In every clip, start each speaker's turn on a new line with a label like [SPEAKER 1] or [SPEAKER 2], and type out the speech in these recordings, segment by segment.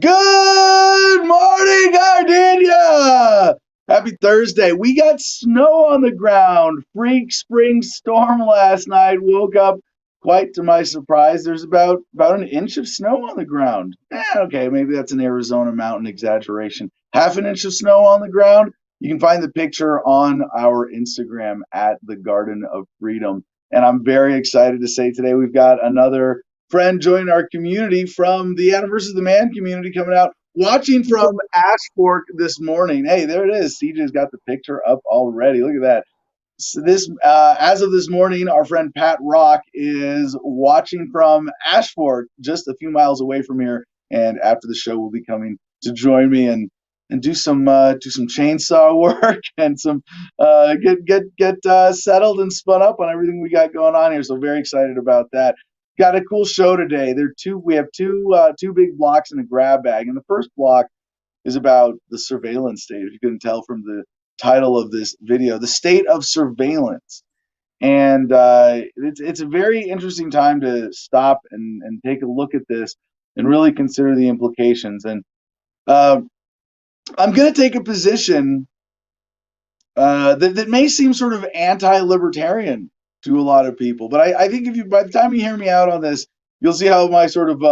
[SPEAKER 1] Good morning, Gardenia! Happy Thursday. We got snow on the ground. Freak spring storm last night. Woke up quite to my surprise. There's about an inch of snow on the ground. Okay, maybe that's an Arizona mountain exaggeration. Half an inch of snow on the ground. You can find the picture on our Instagram at the Garden of Freedom. And I'm very excited to say today we've got another friend joining our community from the Adam versus the Man community coming out, watching from Ashfork this morning. Hey, there it is. CJ's got the picture up already. Look at that. So as of this morning, our friend Pat Rock is watching from Ashfork, just a few miles away from here. And after the show, will be coming to join me and do some chainsaw work and some get settled and spun up on everything we got going on here. So very excited about that. Got a cool show today. We have two big blocks in a grab bag, and the first block is about the surveillance state. If you couldn't tell from the title of this video, the state of surveillance, and it's a very interesting time to stop and take a look at this and really consider the implications. And I'm going to take a position that may seem sort of anti-libertarian to a lot of people, but I think by the time you hear me out on this, you'll see how my sort of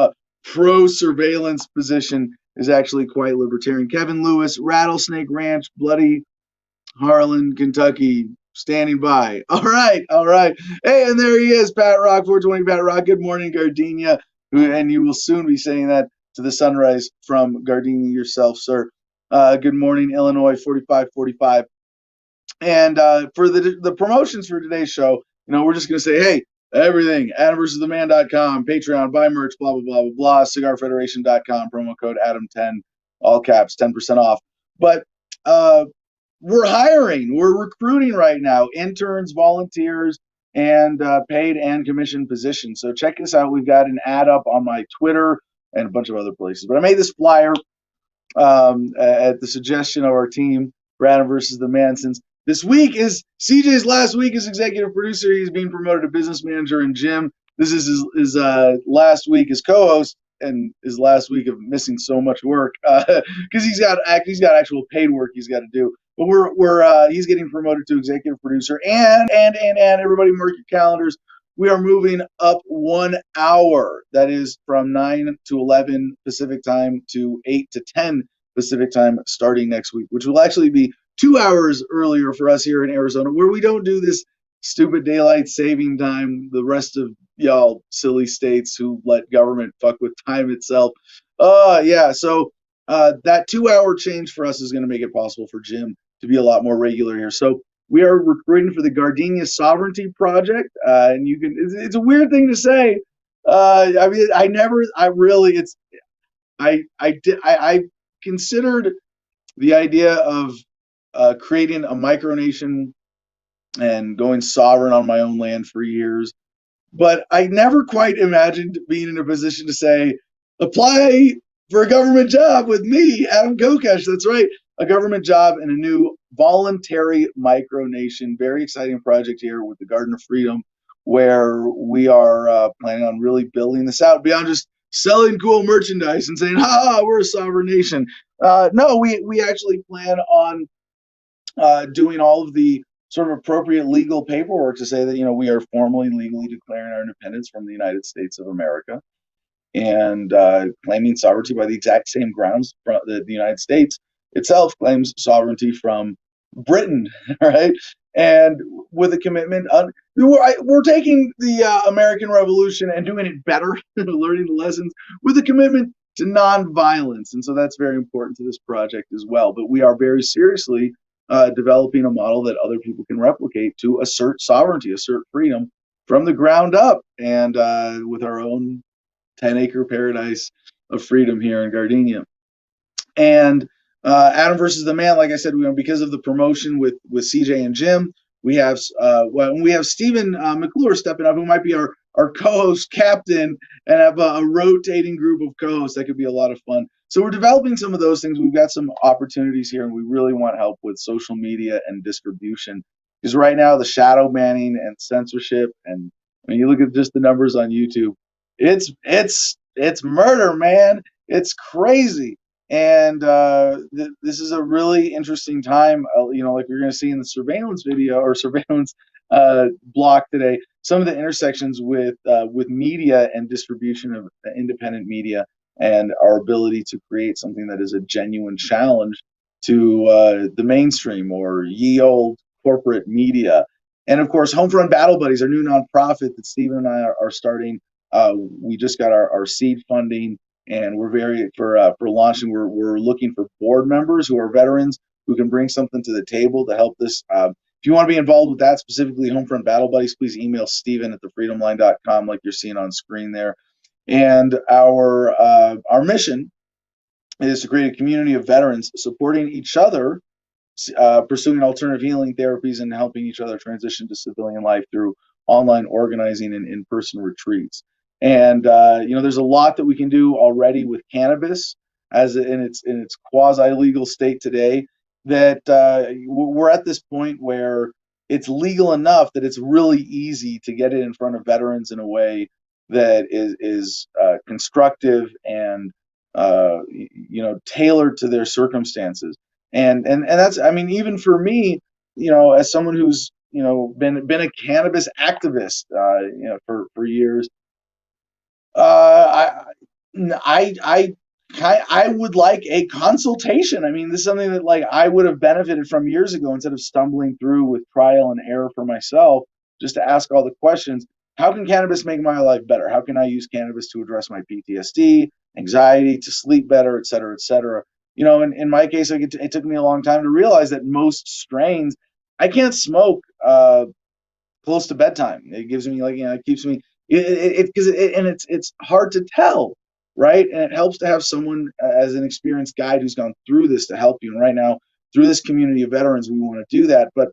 [SPEAKER 1] pro-surveillance position is actually quite libertarian. Kevin Lewis, Rattlesnake Ranch, Bloody Harlan, Kentucky, standing by. All right. Hey, and there he is, Pat Rock, 420 Pat Rock. Good morning, Gardenia, and you will soon be saying that to the sunrise from Gardenia yourself, sir. Good morning, Illinois, 4545. And for the promotions for today's show, we're just going to say, hey, everything, AdamVersusTheMan.com, Patreon, buy merch, blah, blah, blah, blah, blah, CigarFederation.com, promo code Adam10, all caps, 10% off. But we're hiring, we're recruiting right now, interns, volunteers, and paid and commissioned positions. So check this out. We've got an ad up on my Twitter and a bunch of other places. But I made this flyer at the suggestion of our team for Adam versus the Man, since this week is CJ's last week as executive producer. He's being promoted to business manager, and Jim, this is his last week as co-host and his last week of missing so much work because he's got actual paid work he's got to do. But he's getting promoted to executive producer, and everybody mark your calendars. We are moving up 1 hour. That is from 9 to 11 Pacific time to 8 to 10 Pacific time starting next week, which will actually be 2 hours earlier for us here in Arizona, where we don't do this stupid daylight saving time the rest of y'all silly states who let government fuck with time itself. So that 2 hour change for us is going to make it possible for Jim to be a lot more regular here. So we are recruiting for the Gardenia Sovereignty Project, and it's a weird thing to say. I considered the idea of creating a micronation and going sovereign on my own land for years, but I never quite imagined being in a position to say, apply for a government job with me, Adam Kokesh. That's right, a government job in a new voluntary micronation. Very exciting project here with the Garden of Freedom, where we are planning on really building this out beyond just selling cool merchandise and saying, we're a sovereign nation. No, we actually plan on doing all of the sort of appropriate legal paperwork to say that, we are formally legally declaring our independence from the United States of America and claiming sovereignty by the exact same grounds that the United States itself claims sovereignty from Britain, right? And with a commitment, we're taking the American Revolution and doing it better, learning the lessons with a commitment to nonviolence. And so that's very important to this project as well. But we are very seriously developing a model that other people can replicate to assert sovereignty, assert freedom from the ground up, and with our own 10-acre paradise of freedom here in Gardenia. And Adam versus the Man, like I said, because of the promotion with CJ and Jim, we have Stephen McClure stepping up, who might be our co-host captain, and have a rotating group of co-hosts. That could be a lot of fun. So we're developing some of those things. We've got some opportunities here, and we really want help with social media and distribution. Because right now, the shadow banning and censorship, and when you look at just the numbers on YouTube, it's murder, man. It's crazy. And this is a really interesting time. Like we're going to see in the surveillance video or surveillance block today, some of the intersections with media and distribution of independent media and our ability to create something that is a genuine challenge to the mainstream or ye old corporate media. And of course, Homefront Battle Buddies, our new nonprofit that Stephen and I are starting. We just got our seed funding, and we're very for launching. We're looking for board members who are veterans who can bring something to the table to help this. If you want to be involved with that, specifically Homefront Battle Buddies, please email Stephen at thefreedomline.com, like you're seeing on screen there. And our mission is to create a community of veterans supporting each other, pursuing alternative healing therapies, and helping each other transition to civilian life through online organizing and in-person retreats. And there's a lot that we can do already with cannabis as in its quasi-legal state today. That we're at this point where it's legal enough that it's really easy to get it in front of veterans in a way that is constructive and tailored to their circumstances. And that's, I mean, even for me, as someone who's been a cannabis activist for years, uh, I would like a consultation. I mean, this is something that like I would have benefited from years ago instead of stumbling through with trial and error for myself, just to ask all the questions. How can cannabis make my life better? How can I use cannabis to address my PTSD, anxiety, to sleep better, et cetera, et cetera? In my case, it took me a long time to realize that most strains, I can't smoke close to bedtime. It gives me it keeps me and it's hard to tell, right? And it helps to have someone as an experienced guide who's gone through this to help you. And right now, through this community of veterans, we want to do that. But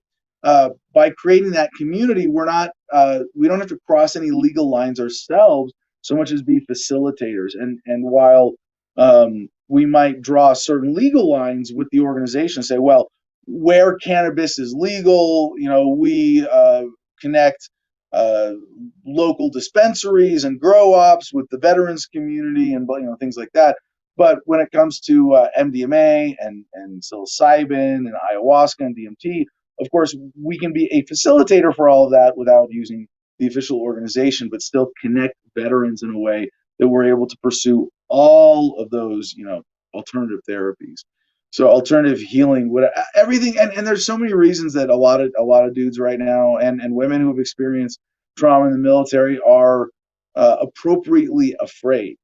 [SPEAKER 1] by creating that community, we don't have to cross any legal lines ourselves so much as be facilitators. And while we might draw certain legal lines with the organization, say, well, where cannabis is legal, we connect local dispensaries and grow ops with the veterans community and things like that. But when it comes to MDMA and psilocybin and ayahuasca and DMT, of course, we can be a facilitator for all of that without using the official organization, but still connect veterans in a way that we're able to pursue all of those, alternative therapies. So alternative healing, everything, and there's so many reasons that a lot of dudes right now and women who have experienced trauma in the military are appropriately afraid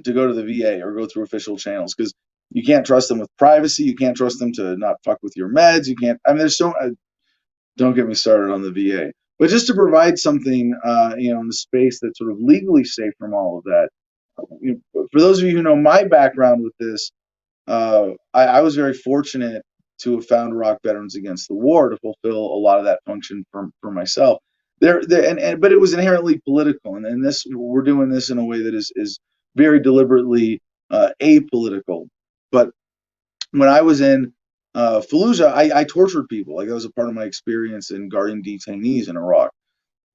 [SPEAKER 1] to go to the VA or go through official channels because you can't trust them with privacy. You can't trust them to not fuck with your meds. You can't. I mean, don't get me started on the VA, but just to provide something, in the space that's sort of legally safe from all of that. For those of you who know my background with this, I was very fortunate to have found Rock Veterans Against the War to fulfill a lot of that function for myself. But it was inherently political, and this we're doing this in a way that is very deliberately apolitical. But when I was in Fallujah, I tortured people. Like that was a part of my experience in guarding detainees in Iraq,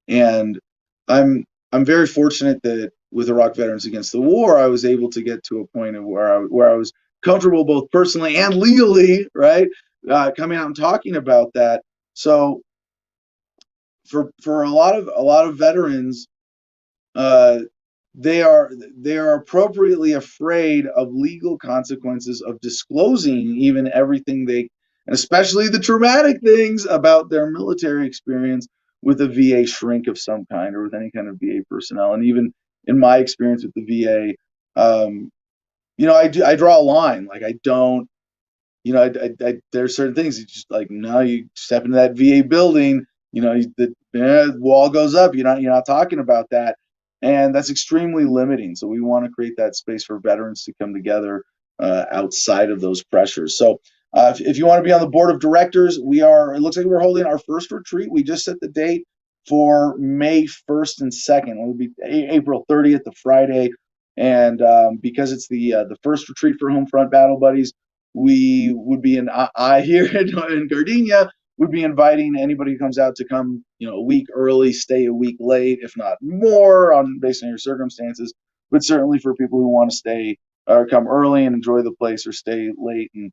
[SPEAKER 1] and I'm very fortunate that with Iraq Veterans Against the War, I was able to get to a point of where I was comfortable both personally and legally, right? Coming out and talking about that. So for a lot of veterans, they are appropriately afraid of legal consequences of disclosing even everything and especially the traumatic things about their military experience with a VA shrink of some kind or with any kind of VA personnel. And even in my experience with the VA, I draw a line. Like I don't, there's certain things you just like, no, you step into that VA building, the wall goes up. You're not talking about that. And that's extremely limiting. So we want to create that space for veterans to come together outside of those pressures. So if you want to be on the board of directors, it looks like we're holding our first retreat. We just set the date for May 1st and 2nd. It will be April 30th, the Friday. And because it's the first retreat for Homefront Battle Buddies, we would be here in Gardenia would be inviting anybody who comes out to come, a week early, stay a week late, if not more, based on your circumstances. but certainly for people who want to stay or come early and enjoy the place, or stay late and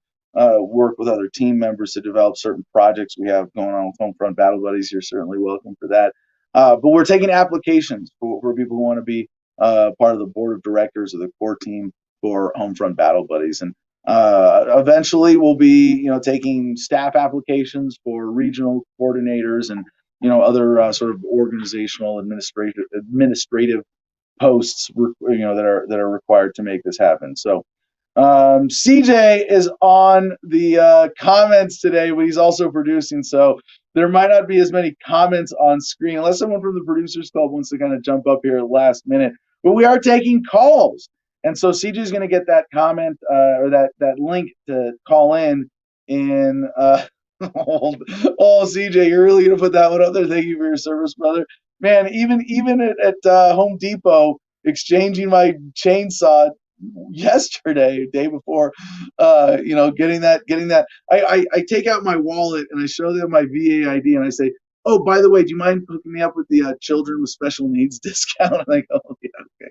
[SPEAKER 1] work with other team members to develop certain projects we have going on with Homefront Battle Buddies, you're certainly welcome for that. But we're taking applications for people who want to be part of the board of directors of the core team for Homefront Battle Buddies. And eventually we'll be, taking staff applications for regional coordinators and, other sort of organizational administrative posts, that are required to make this happen. So CJ is on the comments today, but he's also producing, so there might not be as many comments on screen unless someone from the Producers Club wants to kind of jump up here at the last minute. But we are taking calls, and so CJ is going to get that comment or that link to call in. CJ, you're really going to put that one up there. Thank you for your service, brother. Man, even at Home Depot, exchanging my chainsaw yesterday, day before, getting that. I take out my wallet and I show them my VA ID and I say, "Oh, by the way, do you mind hooking me up with the children with special needs discount?" And I go, "Oh, yeah, okay."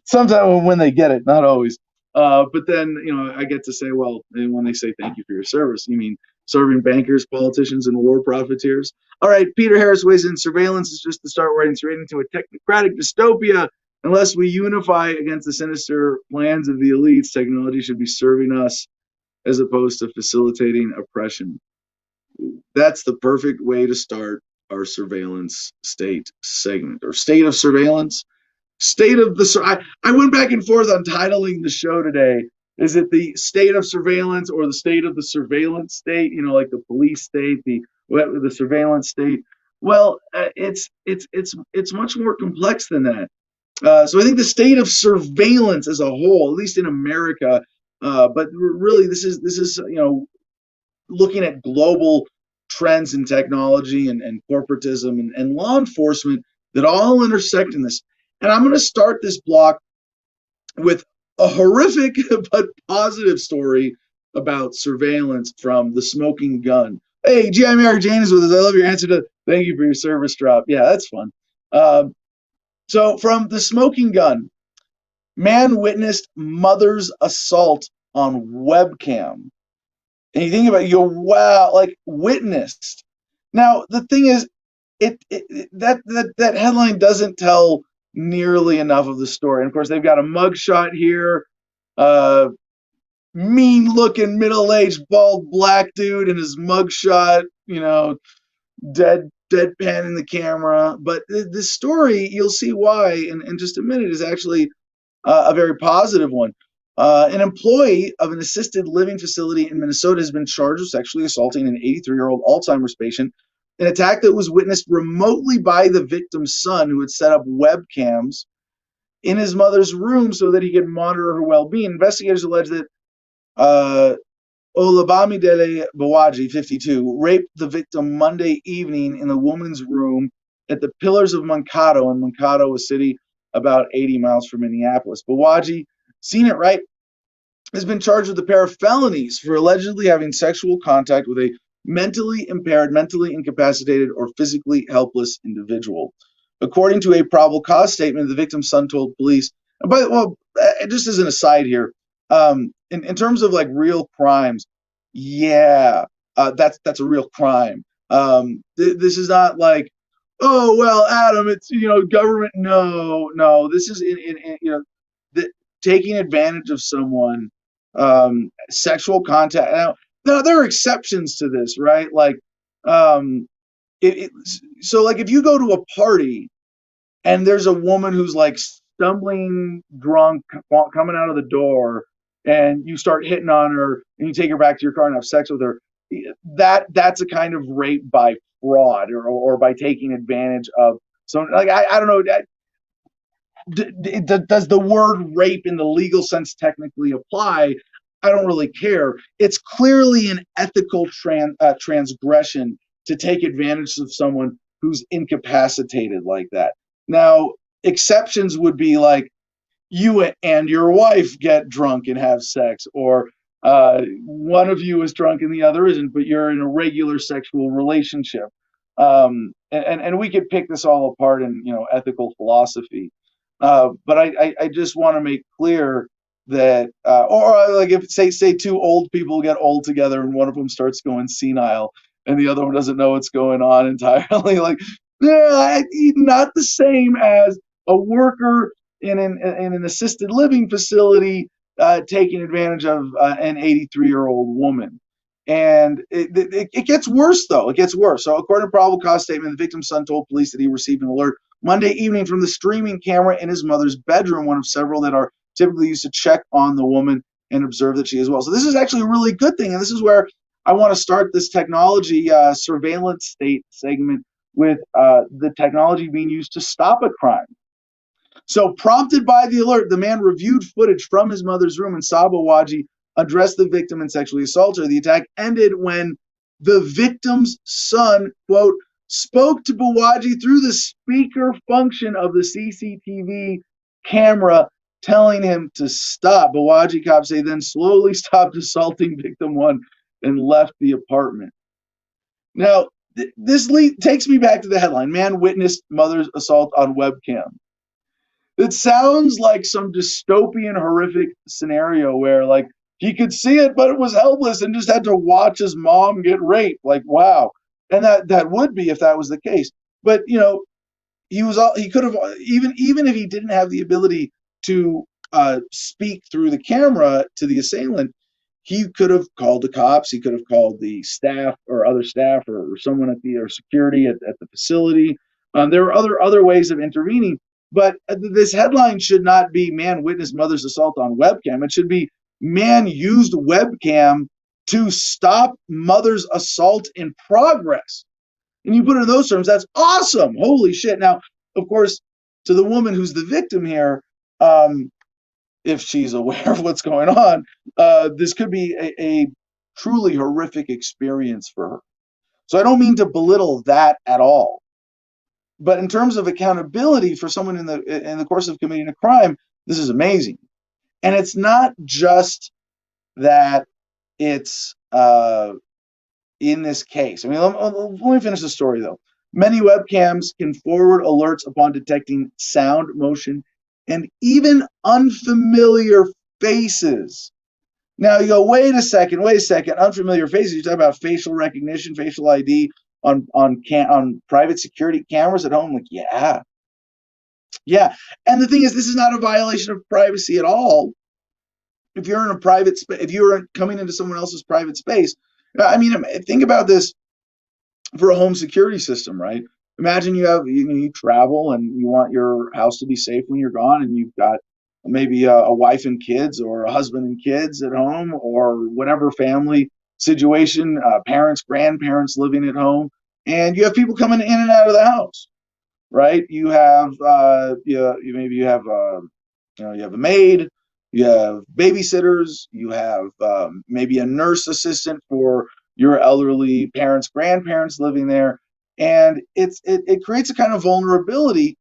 [SPEAKER 1] Sometimes when they get it, not always. But then, I get to say, well, and when they say thank you for your service, you mean serving bankers, politicians, and war profiteers? All right, Peter Harris weighs in. Surveillance is just the start where it's right into a technocratic dystopia. Unless we unify against the sinister plans of the elites, technology should be serving us as opposed to facilitating oppression. That's the perfect way to start our surveillance state segment, or state of surveillance. State of the. I went back and forth on titling the show today. Is it the state of surveillance or the state of the surveillance state? Like the police state, the surveillance state. Well, it's much more complex than that. So I think the state of surveillance as a whole, at least in America, but really this is looking at global trends in technology and corporatism and law enforcement that all intersect in this. And I'm going to start this block with a horrific but positive story about surveillance from the smoking gun. Hey, GI Mary Jane is with us. I love your answer to thank you for your service drop. Yeah, that's fun. So from the smoking gun, man witnessed mother's assault on webcam. And you think about it, you go, wow, like witnessed. Now, the thing is, that headline doesn't tell nearly enough of the story. And of course, they've got a mugshot here, mean-looking, middle-aged, bald black dude in his mugshot, deadpan in the camera. But this story, you'll see why in just a minute, is actually a very positive one. An employee of an assisted living facility in Minnesota has been charged with sexually assaulting an 83-year-old Alzheimer's patient, an attack that was witnessed remotely by the victim's son, who had set up webcams in his mother's room so that he could monitor her well-being. Investigators allege that Olabamidele Bawaji, 52, raped the victim Monday evening in the woman's room at the Pillars of Mankato in Mankato, a city about 80 miles from Minneapolis. Bawaji, seen it right, has been charged with a pair of felonies for allegedly having sexual contact with a mentally impaired, mentally incapacitated, or physically helpless individual. According to a probable cause statement, the victim's son told police. Just as an aside here, in terms of like real crimes, yeah, that's a real crime. This is not like, oh well, Adam, it's government. No, this is taking advantage of someone, sexual contact. Now there are exceptions to this, right? Like, so like if you go to a party and there's a woman who's like stumbling drunk coming out of the door, and you start hitting on her and you take her back to your car and have sex with her, that's a kind of rape by fraud or by taking advantage of someone. Like I don't know. Does the word rape in the legal sense technically apply? I don't really care. It's clearly an ethical transgression to take advantage of someone who's incapacitated like that. Now, exceptions would be like you and your wife get drunk and have sex, or one of you is drunk and the other isn't, but you're in a regular sexual relationship. And we could pick this all apart in ethical philosophy. But I just want to make clear that, or like if say two old people get old together and one of them starts going senile and the other one doesn't know what's going on entirely, like yeah, not the same as a worker in an assisted living facility taking advantage of an 83-year-old woman. And it gets worse, though. It gets worse. So, according to probable cause statement, the victim's son told police that he received an alert Monday evening from the streaming camera in his mother's bedroom, one of several that are typically used to check on the woman and observe that she is well. So, this is actually a really good thing. And this is where I want to start this technology surveillance state segment with the technology being used to stop a crime. So, prompted by the alert, the man reviewed footage from his mother's room and saw Bawaji address the victim and sexually assault her. The attack ended when the victim's son, quote, spoke to Bawaji through the speaker function of the CCTV camera, telling him to stop. Bawaji, cops say, then slowly stopped assaulting victim one and left the apartment. Now, this takes me back to the headline: Man witnessed mother's assault on webcam. It sounds like some dystopian, horrific scenario where, like, he could see it, but it was helpless and just had to watch his mom get raped. Like, wow. And that would be if that was the case. But he could have, even if he didn't have the ability to speak through the camera to the assailant, he could have called the cops. He could have called the staff or other staff or someone at the or security at the facility. There are other ways of intervening. But this headline should not be "Man witnessed mother's assault on webcam." It should be "Man used webcam to stop mother's assault in progress." And you put it in those terms, that's awesome. Holy shit. Now, of course, to the woman who's the victim here, if she's aware of what's going on, this could be a truly horrific experience for her. So I don't mean to belittle that at all. But in terms of accountability for someone in the course of committing a crime, this is amazing. And it's not just that it's in this case. I mean, let me finish the story, though. Many webcams can forward alerts upon detecting sound, motion, and even unfamiliar faces. Now you go, wait a second, unfamiliar faces. You're talking about facial recognition, facial ID on private security cameras at home. Like, yeah. And the thing is, this is not a violation of privacy at all. If you're in a private space, if you're coming into someone else's private space, I mean, think about this for a home security system, right? Imagine you travel and you want your house to be safe when you're gone, and you've got maybe a wife and kids, or a husband and kids at home, or whatever family situation, parents, grandparents living at home, and you have people coming in and out of the house, right? You have maybe you have a maid, you have babysitters, you have maybe a nurse assistant for your elderly parents, grandparents living there, and it creates a kind of vulnerability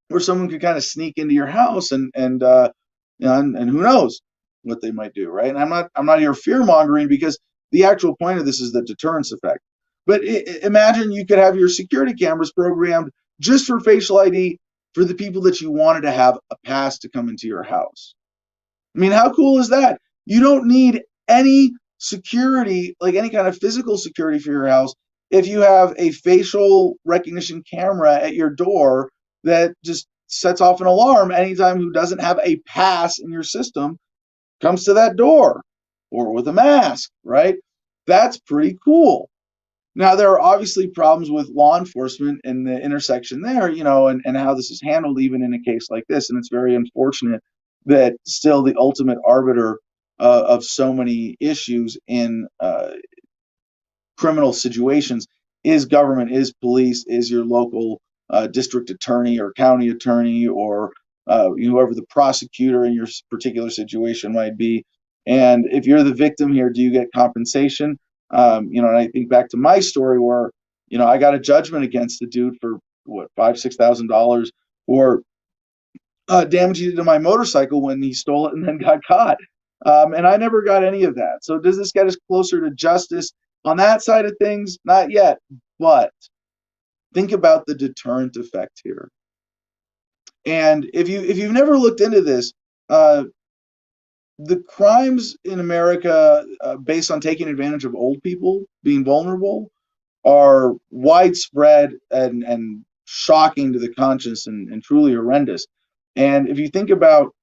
[SPEAKER 1] where someone could kind of sneak into your house and who knows what they might do, right? And I'm not here fear mongering, because the actual point of this is the deterrence effect. But imagine you could have your security cameras programmed just for facial ID for the people that you wanted to have a pass to come into your house. I mean, how cool is that? You don't need any security, like any kind of physical security for your house, if you have a facial recognition camera at your door that just sets off an alarm anytime who doesn't have a pass in your system comes to that door, or with a mask, right? That's pretty cool. Now, there are obviously problems with law enforcement and the intersection there, and how this is handled even in a case like this. And it's very unfortunate that still the ultimate arbiter of so many issues in criminal situations is government, is police, is your local district attorney or county attorney, or whoever the prosecutor in your particular situation might be. And if you're the victim here, do you get compensation? And I think back to my story where, I got a judgment against the dude for what, $5,000-$6,000 for damage he did to my motorcycle when he stole it and then got caught. And I never got any of that. So does this get us closer to justice on that side of things? Not yet, but think about the deterrent effect here. And if you've never looked into this, uh, the crimes in America based on taking advantage of old people being vulnerable are widespread and shocking to the conscience and truly horrendous. And if you think about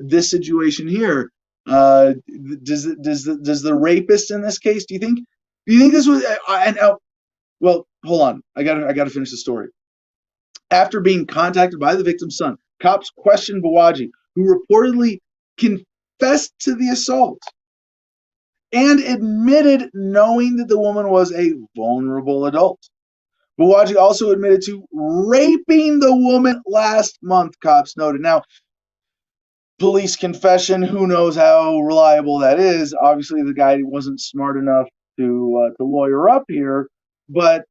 [SPEAKER 1] this situation here, does the rapist in this case? Do you think this was? Well, hold on. I got to finish the story. After being contacted by the victim's son, cops questioned Bawaji, who reportedly confessed to the assault and admitted knowing that the woman was a vulnerable adult. Bawaji also admitted to raping the woman last month, cops noted. Now, police confession, who knows how reliable that is? Obviously, the guy wasn't smart enough to lawyer up here, but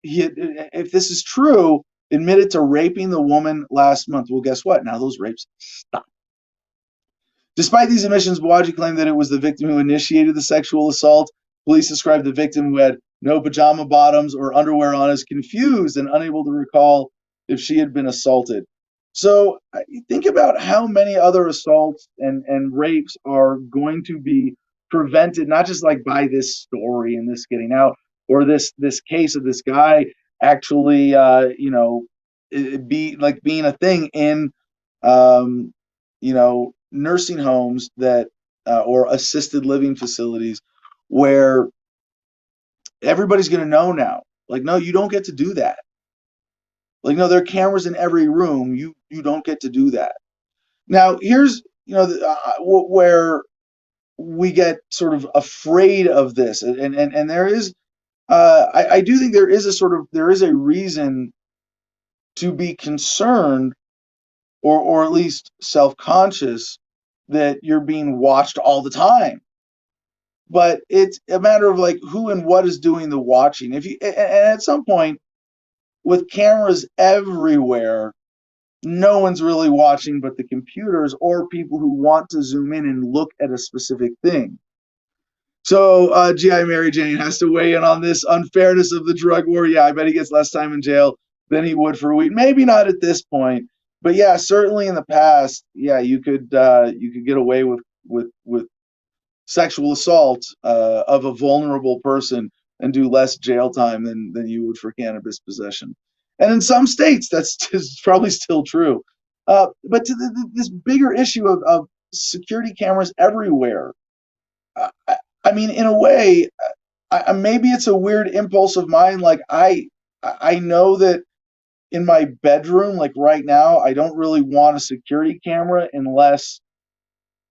[SPEAKER 1] if this is true, admitted to raping the woman last month. Well, guess what? Now those rapes stop. Despite these admissions, Bawaji claimed that it was the victim who initiated the sexual assault. Police described the victim, who had no pajama bottoms or underwear on, as confused and unable to recall if she had been assaulted. So think about how many other assaults and rapes are going to be prevented, not just like by this story and this getting out, or this case of this guy actually, being a thing in, nursing homes that or assisted living facilities where everybody's going to know now. Like, no, you don't get to do that. Like, no, there are cameras in every room. You don't get to do that. Now, here's where we get sort of afraid of this, and there is, I do think there is a reason to be concerned, or at least self-conscious, that you're being watched all the time. But it's a matter of like who and what is doing the watching. And at some point, with cameras everywhere, no one's really watching but the computers or people who want to zoom in and look at a specific thing. So GI Mary Jane has to weigh in on this unfairness of the drug war. Yeah, I bet he gets less time in jail than he would for weed. Maybe not at this point, but yeah, certainly in the past, yeah, you could get away with sexual assault of a vulnerable person and do less jail time than you would for cannabis possession. And in some states, that's probably still true. But to this bigger issue of security cameras everywhere, I mean, in a way, maybe it's a weird impulse of mine. Like I know that in my bedroom, like right now, I don't really want a security camera unless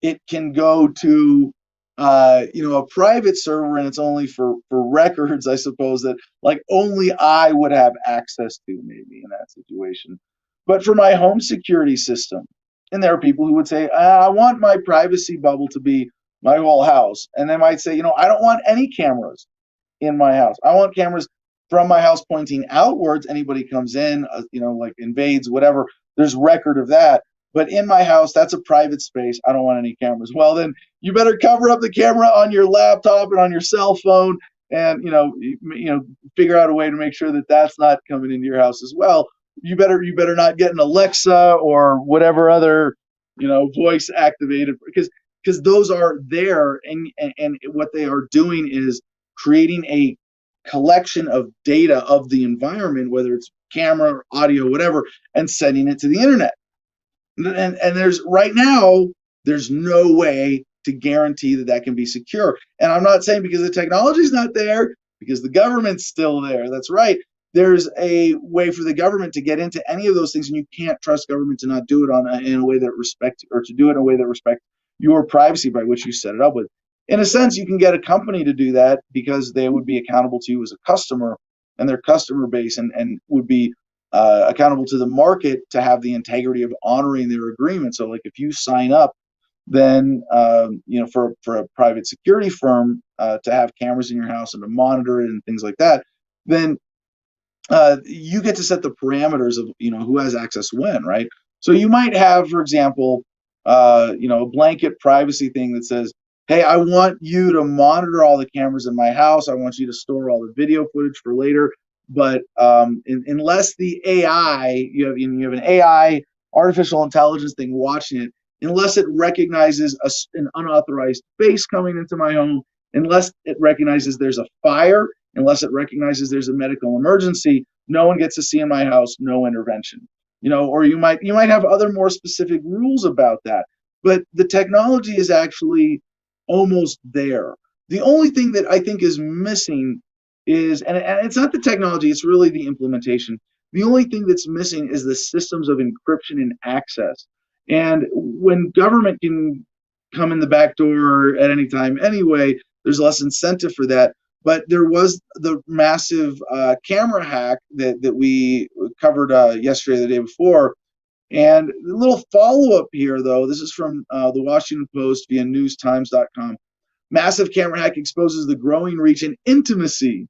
[SPEAKER 1] it can go to a private server, and it's only for records, I suppose, that like only I would have access to, maybe in that situation. But for my home security system, and there are people who would say, I want my privacy bubble to be my whole house, and they might say, I don't want any cameras in my house. I want cameras from my house pointing outwards. Anybody comes in, like invades, whatever, there's record of that. But in my house, that's a private space. I don't want any cameras. Well, then you better cover up the camera on your laptop and on your cell phone, and figure out a way to make sure that that's not coming into your house as well. You better not get an Alexa or whatever other voice activated, because those are there, and what they are doing is creating a collection of data of the environment, whether it's camera, audio, whatever, and sending it to the internet. And there's right now, there's no way to guarantee that can be secure. And I'm not saying because the technology's not there, because the government's still there. That's right. There's a way for the government to get into any of those things, and you can't trust government to not do it in a way that respects, or to do it in a way that respects your privacy by which you set it up with. In a sense, you can get a company to do that because they would be accountable to you as a customer and their customer base, and would be accountable to the market to have the integrity of honoring their agreement. So, like, if you sign up, then for a private security firm to have cameras in your house and to monitor it and things like that, then you get to set the parameters of who has access when, right? So you might have, for example, a blanket privacy thing that says, hey, I want you to monitor all the cameras in my house. I want you to store all the video footage for later. But unless the AI, you have an AI, artificial intelligence thing watching it, unless it recognizes an unauthorized face coming into my home, unless it recognizes there's a fire, unless it recognizes there's a medical emergency, no one gets to see in my house, no intervention. Or you might have other more specific rules about that. But the technology is actually almost there. The only thing that I think is missing is, and it's not the technology, it's really the implementation. The only thing that's missing is the systems of encryption and access. And when government can come in the back door at any time anyway, there's less incentive for that. But there was the massive camera hack that we covered yesterday, the day before. And a little follow up here, though. This is from the Washington Post via newstimes.com. Massive camera hack exposes the growing reach and intimacy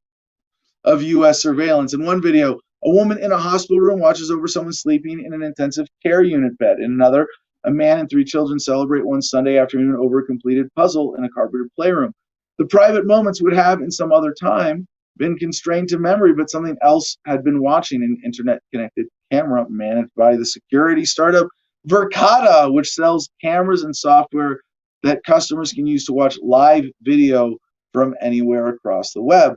[SPEAKER 1] of U.S. surveillance. In one video, a woman in a hospital room watches over someone sleeping in an intensive care unit bed. In another, a man and three children celebrate one Sunday afternoon over a completed puzzle in a carpeted playroom. The private moments would have, in some other time, been constrained to memory, but something else had been watching an internet-connected camera managed by the security startup Verkada, which sells cameras and software that customers can use to watch live video from anywhere across the web.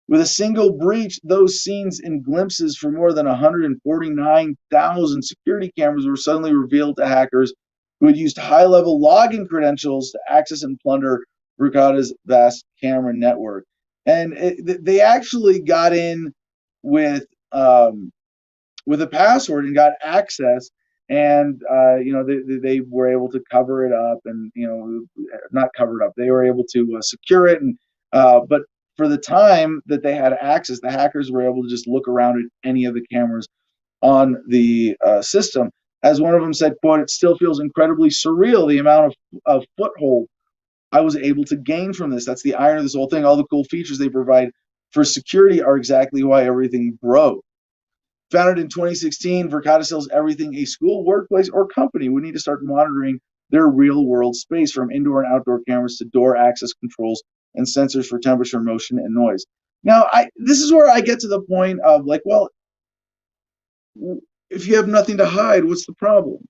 [SPEAKER 1] With a single breach, those scenes and glimpses from more than 149,000 security cameras were suddenly revealed to hackers who had used high-level login credentials to access and plunder Verkada's vast camera network. And they actually got in with a password and got access, and they were able to cover it up, and not cover it up. They were able to secure it, and but for the time that they had access, the hackers were able to just look around at any of the cameras on the system. As one of them said, quote, "It still feels incredibly surreal, the amount of foothold I was able to gain from this." That's the irony of this whole thing. All the cool features they provide for security are exactly why everything broke. Founded in 2016, Verkada sells everything a school, workplace, or company would need to start monitoring their real-world space, from indoor and outdoor cameras to door access controls and sensors for temperature, motion, and noise. Now, this is where I get to the point of like, well, if you have nothing to hide, what's the problem?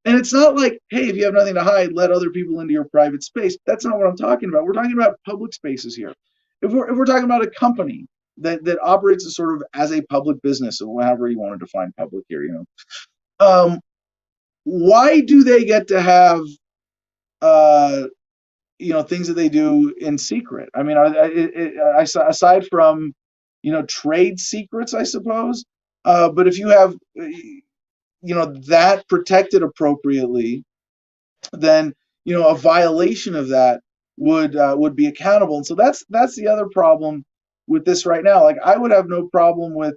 [SPEAKER 1] And it's not like, hey, if you have nothing to hide, let other people into your private space. That's not what I'm talking about. We're talking about public spaces here. If we're talking about a company that operates as as a public business, or however you want to define public here, why do they get to have things that they do in secret? I mean, aside from trade secrets, I suppose. But if you have that protected appropriately, then a violation of that would be accountable. And so that's the other problem with this right now. Like, I would have no problem with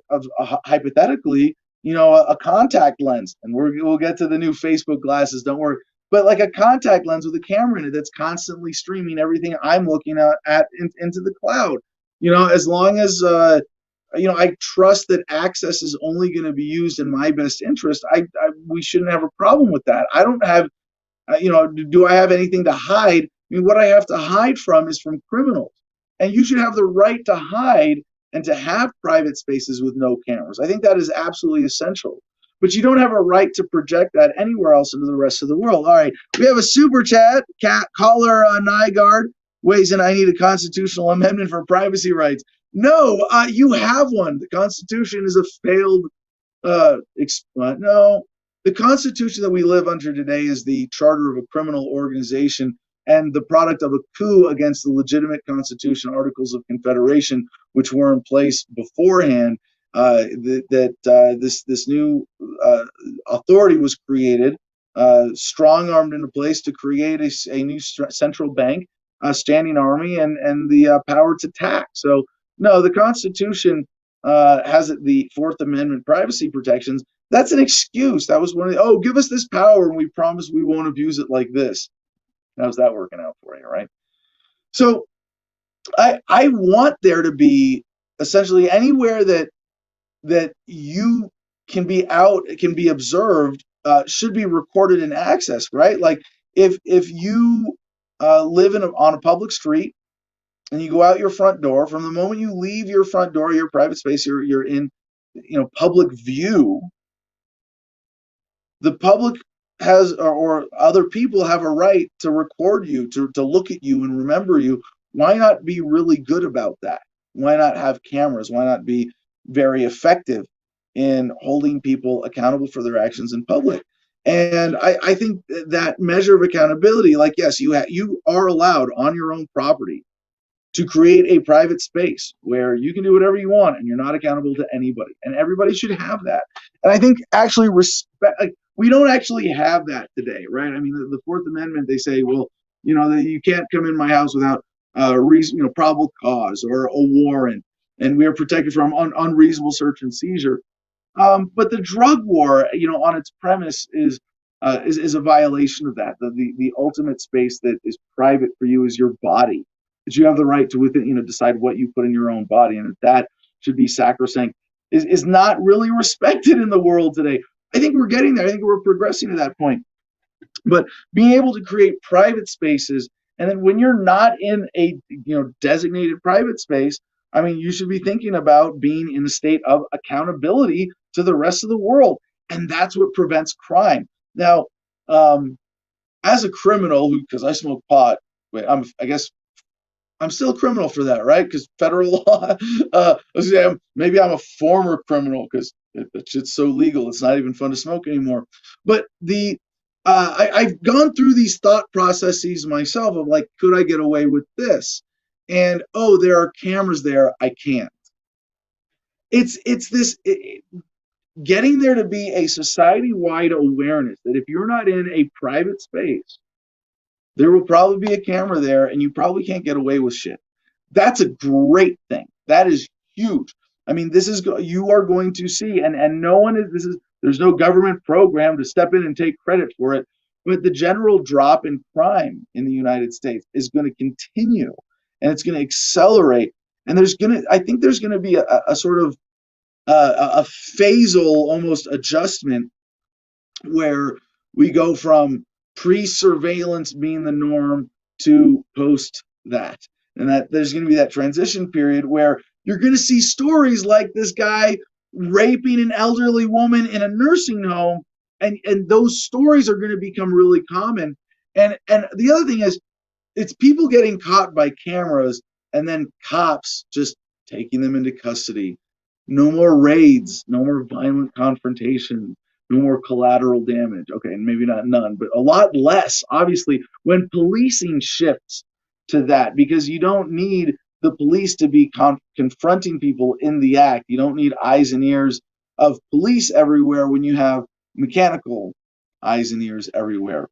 [SPEAKER 1] hypothetically, a contact lens, and we'll get to the new Facebook glasses, don't worry. But like a contact lens with a camera in it that's constantly streaming everything I'm looking at into the cloud. As long as I trust that access is only going to be used in my best interest, we shouldn't have a problem with that. I don't have, do I have anything to hide? I mean, what I have to hide from is from criminals. And you should have the right to hide and to have private spaces with no cameras. I think that is absolutely essential. But you don't have a right to project that anywhere else into the rest of the world. All right, we have a super chat. Caller Nygaard weighs in, I need a constitutional amendment for privacy rights. No, you have one. The Constitution is a failed. No, the Constitution that we live under today is the charter of a criminal organization and the product of a coup against the legitimate Constitution, Articles of Confederation, which were in place beforehand. This new authority was created, strong-armed into place to create a new central bank, standing army, and the power to tax. So, no, the Constitution has the Fourth Amendment privacy protections. That's an excuse. That was one of the, give us this power and we promise we won't abuse it like this. How's that working out for you, right? So I want there to be essentially anywhere that you can be out, can be observed, should be recorded and accessed, right? Like if you live on a public street and you go out your front door. From the moment you leave your front door, your private space, you're in, public view. The public has, or other people have a right to record you, to look at you and remember you. Why not be really good about that? Why not have cameras? Why not be very effective in holding people accountable for their actions in public? And I think that measure of accountability, like, yes, you are allowed on your own property to create a private space where you can do whatever you want and you're not accountable to anybody. And everybody should have that. And I think actually respect, like, we don't actually have that today, right? I mean, the Fourth Amendment, they say, well, that you can't come in my house without reason, probable cause or a warrant, and we are protected from unreasonable search and seizure. But the drug war, on its premise is a violation of that. The ultimate space that is private for you is your body. That you have the right to within, decide what you put in your own body, and that should be sacrosanct. Is not really respected in the world today. I think we're getting there. I think we're progressing to that point. But being able to create private spaces, and then when you're not in a designated private space, I mean, you should be thinking about being in a state of accountability to the rest of the world, and that's what prevents crime. Now, as a criminal, because I smoke pot, I guess I'm still a criminal for that, right? Because federal law. Maybe I'm a former criminal because that shit's so legal. It's not even fun to smoke anymore. But I've gone through these thought processes myself of, like, could I get away with this? And there are cameras there. I can't. It's this getting there to be a society-wide awareness that if you're not in a private space, there will probably be a camera there, and you probably can't get away with shit. That's a great thing. That is huge. I mean, you are going to see, and no one is. There's no government program to step in and take credit for it. But the general drop in crime in the United States is going to continue, and it's going to accelerate. And I think there's going to be a sort of a phasal almost adjustment where we go from pre-surveillance being the norm to post that. And that there's going to be that transition period where you're going to see stories like this guy raping an elderly woman in a nursing home, and those stories are going to become really common. And the other thing is, it's people getting caught by cameras and then cops just taking them into custody. No more raids, no more violent confrontation, no more collateral damage. Okay, and maybe not none, but a lot less, obviously, when policing shifts to that, because you don't need the police to be confronting people in the act. You don't need eyes and ears of police everywhere when you have mechanical eyes and ears everywhere.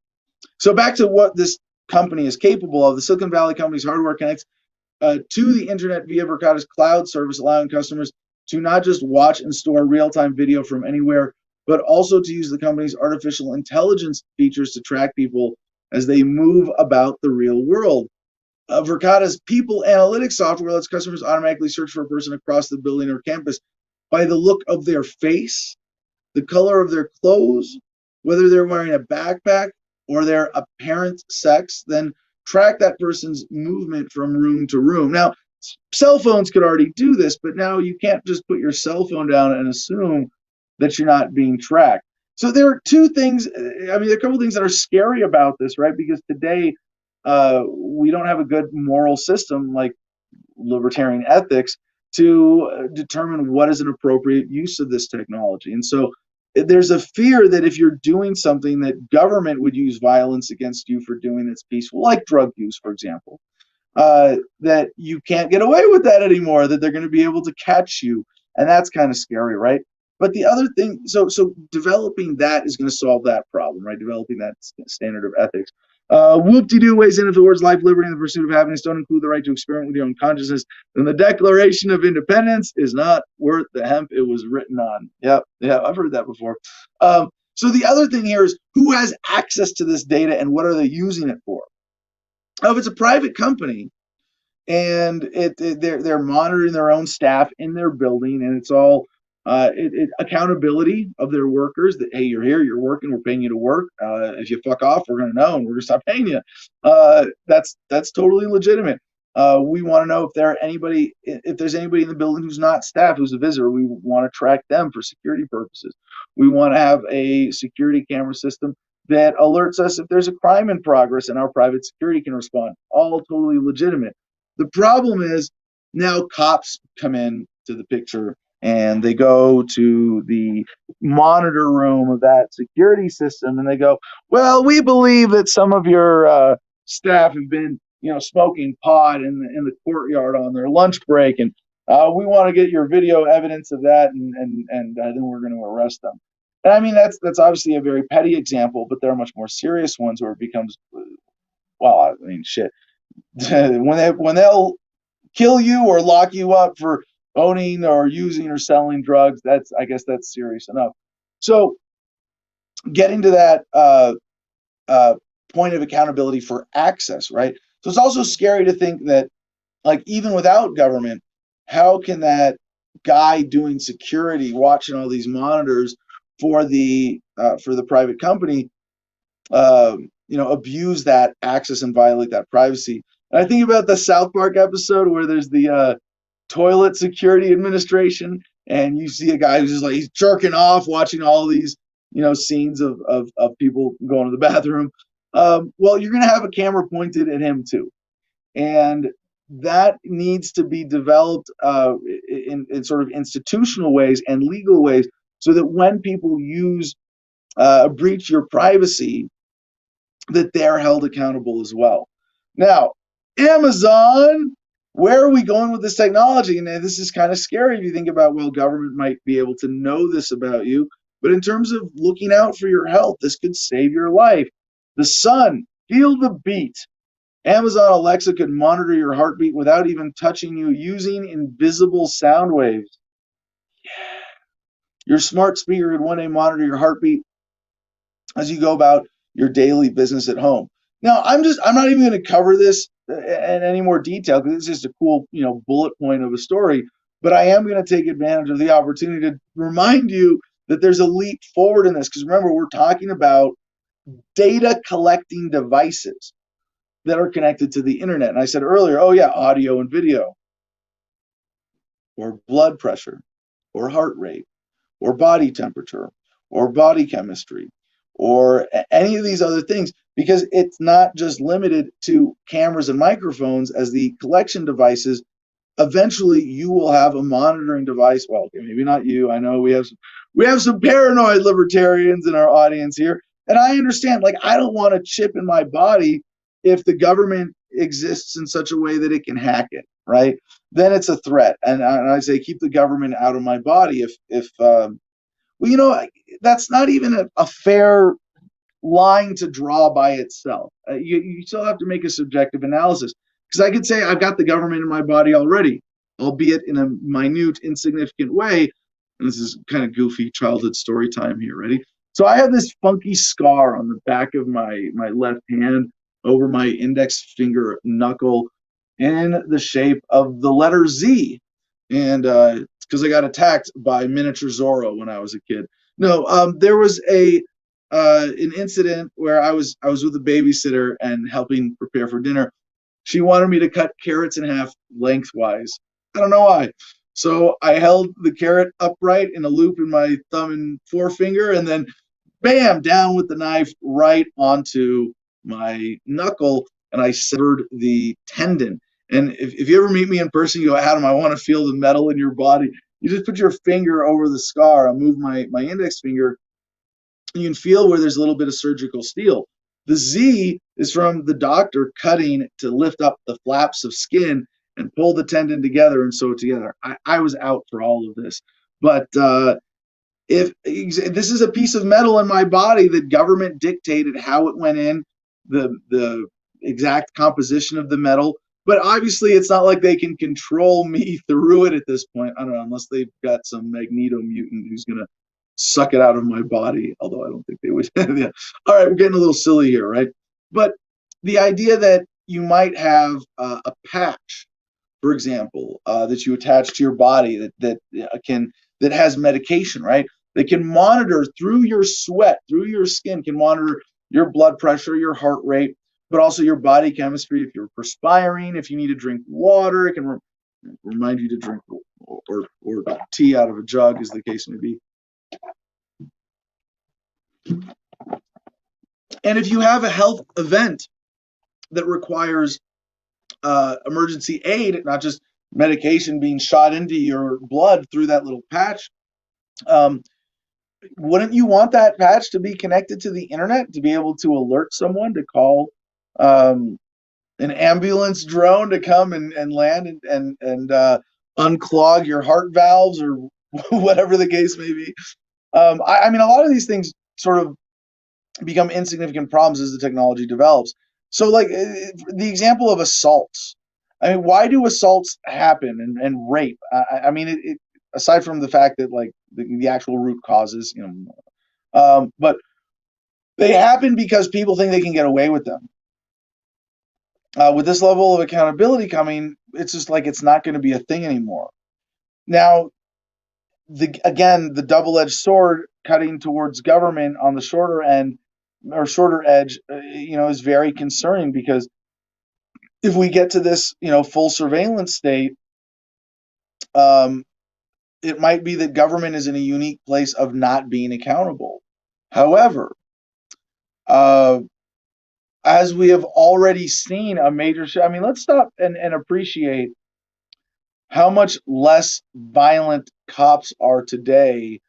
[SPEAKER 1] So back to what this company is capable of. The Silicon Valley company's hardware connects to the internet via Verkada's cloud service, allowing customers to not just watch and store real-time video from anywhere, but also to use the company's artificial intelligence features to track people as they move about the real world. Verkada's people analytics software lets customers automatically search for a person across the building or campus by the look of their face, the color of their clothes, whether they're wearing a backpack or their apparent sex, then track that person's movement from room to room. Now, cell phones could already do this, but now you can't just put your cell phone down and assume that you're not being tracked. So there are two things. I mean, there are a couple things that are scary about this, right? Because today we don't have a good moral system like libertarian ethics to determine what is an appropriate use of this technology. And so there's a fear that if you're doing something that government would use violence against you for doing that's peaceful, like drug use, for example, that you can't get away with that anymore, that they're going to be able to catch you. And that's kind of scary, right? But the other thing, so developing that is going to solve that problem, right? Developing that standard of ethics. Whoop-de-doo weighs in: if the words life, liberty, and the pursuit of happiness don't include the right to experiment with your own consciousness, then the Declaration of Independence is not worth the hemp it was written on. Yep, I've heard that before. So the other thing here is, who has access to this data and what are they using it for? If it's a private company and they're monitoring their own staff in their building, and it's all accountability of their workers, that, hey, you're here, you're working, we're paying you to work. If you fuck off, we're going to know and we're going to stop paying you. That's totally legitimate. We want to know if there's anybody in the building who's not staff, who's a visitor. We want to track them for security purposes. We want to have a security camera system that alerts us if there's a crime in progress, and our private security can respond. All totally legitimate. The problem is now cops come in to the picture and they go to the monitor room of that security system and they go, well, we believe that some of your staff have been, smoking pot in the courtyard on their lunch break, and we want to get your video evidence of that, and then we're going to arrest them. And I mean, that's obviously a very petty example, but there are much more serious ones where it becomes, well, I mean, shit. when they'll kill you or lock you up for owning or using or selling drugs, I guess that's serious enough. So getting to that point of accountability for access, right? So it's also scary to think that, like, even without government, how can that guy doing security, watching all these monitors for the private company, abuse that access and violate that privacy? And I think about the South Park episode where there's the toilet security administration, and you see a guy who's just like, he's jerking off watching all these scenes of people going to the bathroom. Well, you're going to have a camera pointed at him too, and that needs to be developed in sort of institutional ways and legal ways, so that when people breach your privacy, that they're held accountable as well. Now, Amazon, where are we going with this technology? And this is kind of scary if you think about, well, government might be able to know this about you, but in terms of looking out for your health, this could save your life. The sun, feel the beat. Amazon Alexa could monitor your heartbeat without even touching you using invisible sound waves. Your smart speaker could one day monitor your heartbeat as you go about your daily business at home. Now, I'm not even going to cover this in any more detail because it's just a cool, bullet point of a story. But I am going to take advantage of the opportunity to remind you that there's a leap forward in this. Because remember, we're talking about data collecting devices that are connected to the internet. And I said earlier, oh yeah, audio and video, or blood pressure, or heart rate, or body temperature, or body chemistry, or any of these other things, because it's not just limited to cameras and microphones as the collection devices. Eventually, you will have a monitoring device. Well, maybe not you. I know we have some paranoid libertarians in our audience here, and I understand. Like, I don't want a chip in my body if the government exists in such a way that it can hack it, right? Then it's a threat, and I say keep the government out of my body. That's not even a fair line to draw by itself. You still have to make a subjective analysis, because I could say I've got the government in my body already, albeit in a minute, insignificant way. And this is kind of goofy childhood story time here. Ready? So I have this funky scar on the back of my left hand over my index finger knuckle in the shape of the letter Z. And because I got attacked by miniature Zorro when I was a kid. No, there was an incident where I was with a babysitter and helping prepare for dinner. She wanted me to cut carrots in half lengthwise. I don't know why. So I held the carrot upright in a loop in my thumb and forefinger, and then bam, down with the knife right onto my knuckle, and I severed the tendon. And if you ever meet me in person, you go, Adam, I want to feel the metal in your body. You just put your finger over the scar. I'll move my index finger. You can feel where there's a little bit of surgical steel. The Z is from the doctor cutting to lift up the flaps of skin and pull the tendon together and sew it together. I was out for all of this. But if this is a piece of metal in my body that government dictated how it went in, the exact composition of the metal, but obviously it's not like they can control me through it at this point. I don't know, unless they've got some Magneto mutant who's going to suck it out of my body, although I don't think they would. Yeah. All right, we're getting a little silly here, right? But the idea that you might have a patch, for example, that you attach to your body that has medication, right? That can monitor through your sweat, through your skin, can monitor your blood pressure, your heart rate, but also your body chemistry. If you're perspiring, if you need to drink water, it can remind you to drink or tea out of a jug, as the case may be. And if you have a health event that requires emergency aid, not just medication being shot into your blood through that little patch, um, wouldn't you want that patch to be connected to the internet to be able to alert someone to call um, an ambulance drone to come and land and unclog your heart valves or whatever the case may be? I mean, a lot of these things sort of become insignificant problems as the technology develops. So, like the example of assaults. I mean, why do assaults happen and rape? I mean, aside from the fact that like the actual root causes, but they happen because people think they can get away with them. With this level of accountability coming, it's just like it's not going to be a thing anymore. Now, again, the double-edged sword cutting towards government on the shorter end or shorter edge, is very concerning, because if we get to this, full surveillance state, um, it might be that government is in a unique place of not being accountable. However, uh, as we have already seen a major I mean, let's stop and appreciate how much less violent cops are today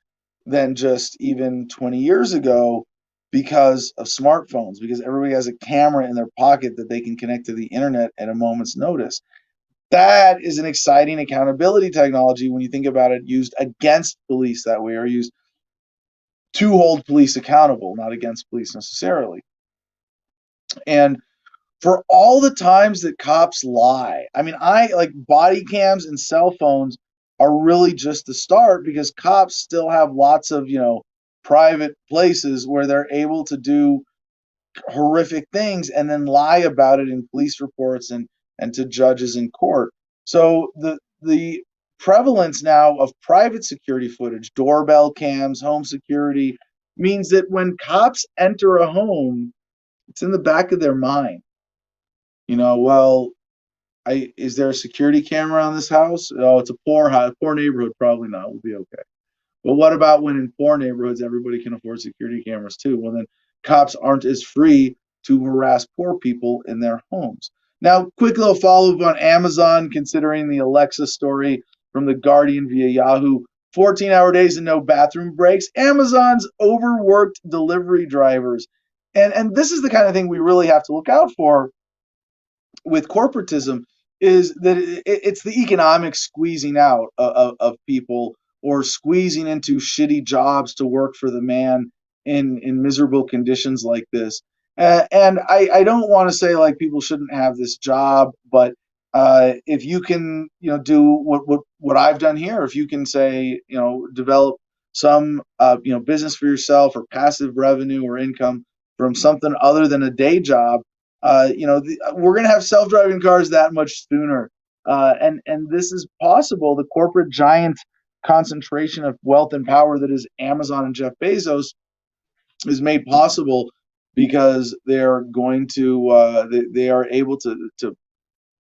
[SPEAKER 1] than just even 20 years ago, because of smartphones, because everybody has a camera in their pocket that they can connect to the internet at a moment's notice. That is an exciting accountability technology when you think about it, used against police that way, or used to hold police accountable, not against police necessarily. And for all the times that cops lie, I mean, I like body cams and cell phones are really just the start, because cops still have lots of, private places where they're able to do horrific things and then lie about it in police reports and to judges in court. So the prevalence now of private security footage, doorbell cams, home security, means that when cops enter a home, it's in the back of their mind. Well, is there a security camera on this house? Oh, it's a poor house, poor neighborhood. Probably not. We'll be okay. But what about when in poor neighborhoods everybody can afford security cameras too? Well, then cops aren't as free to harass poor people in their homes. Now, quick little follow up on Amazon, considering the Alexa story from The Guardian via Yahoo. 14-hour days and no bathroom breaks. Amazon's overworked delivery drivers. And this is the kind of thing we really have to look out for with corporatism, is that it's the economic squeezing out of people, or squeezing into shitty jobs to work for the man in miserable conditions like this. And I don't want to say like people shouldn't have this job, but if you can, do what I've done here, if you can say, develop some, business for yourself, or passive revenue or income from something other than a day job, we're going to have self-driving cars that much sooner. And this is possible. The corporate giant concentration of wealth and power that is Amazon and Jeff Bezos is made possible because they're going to they are able to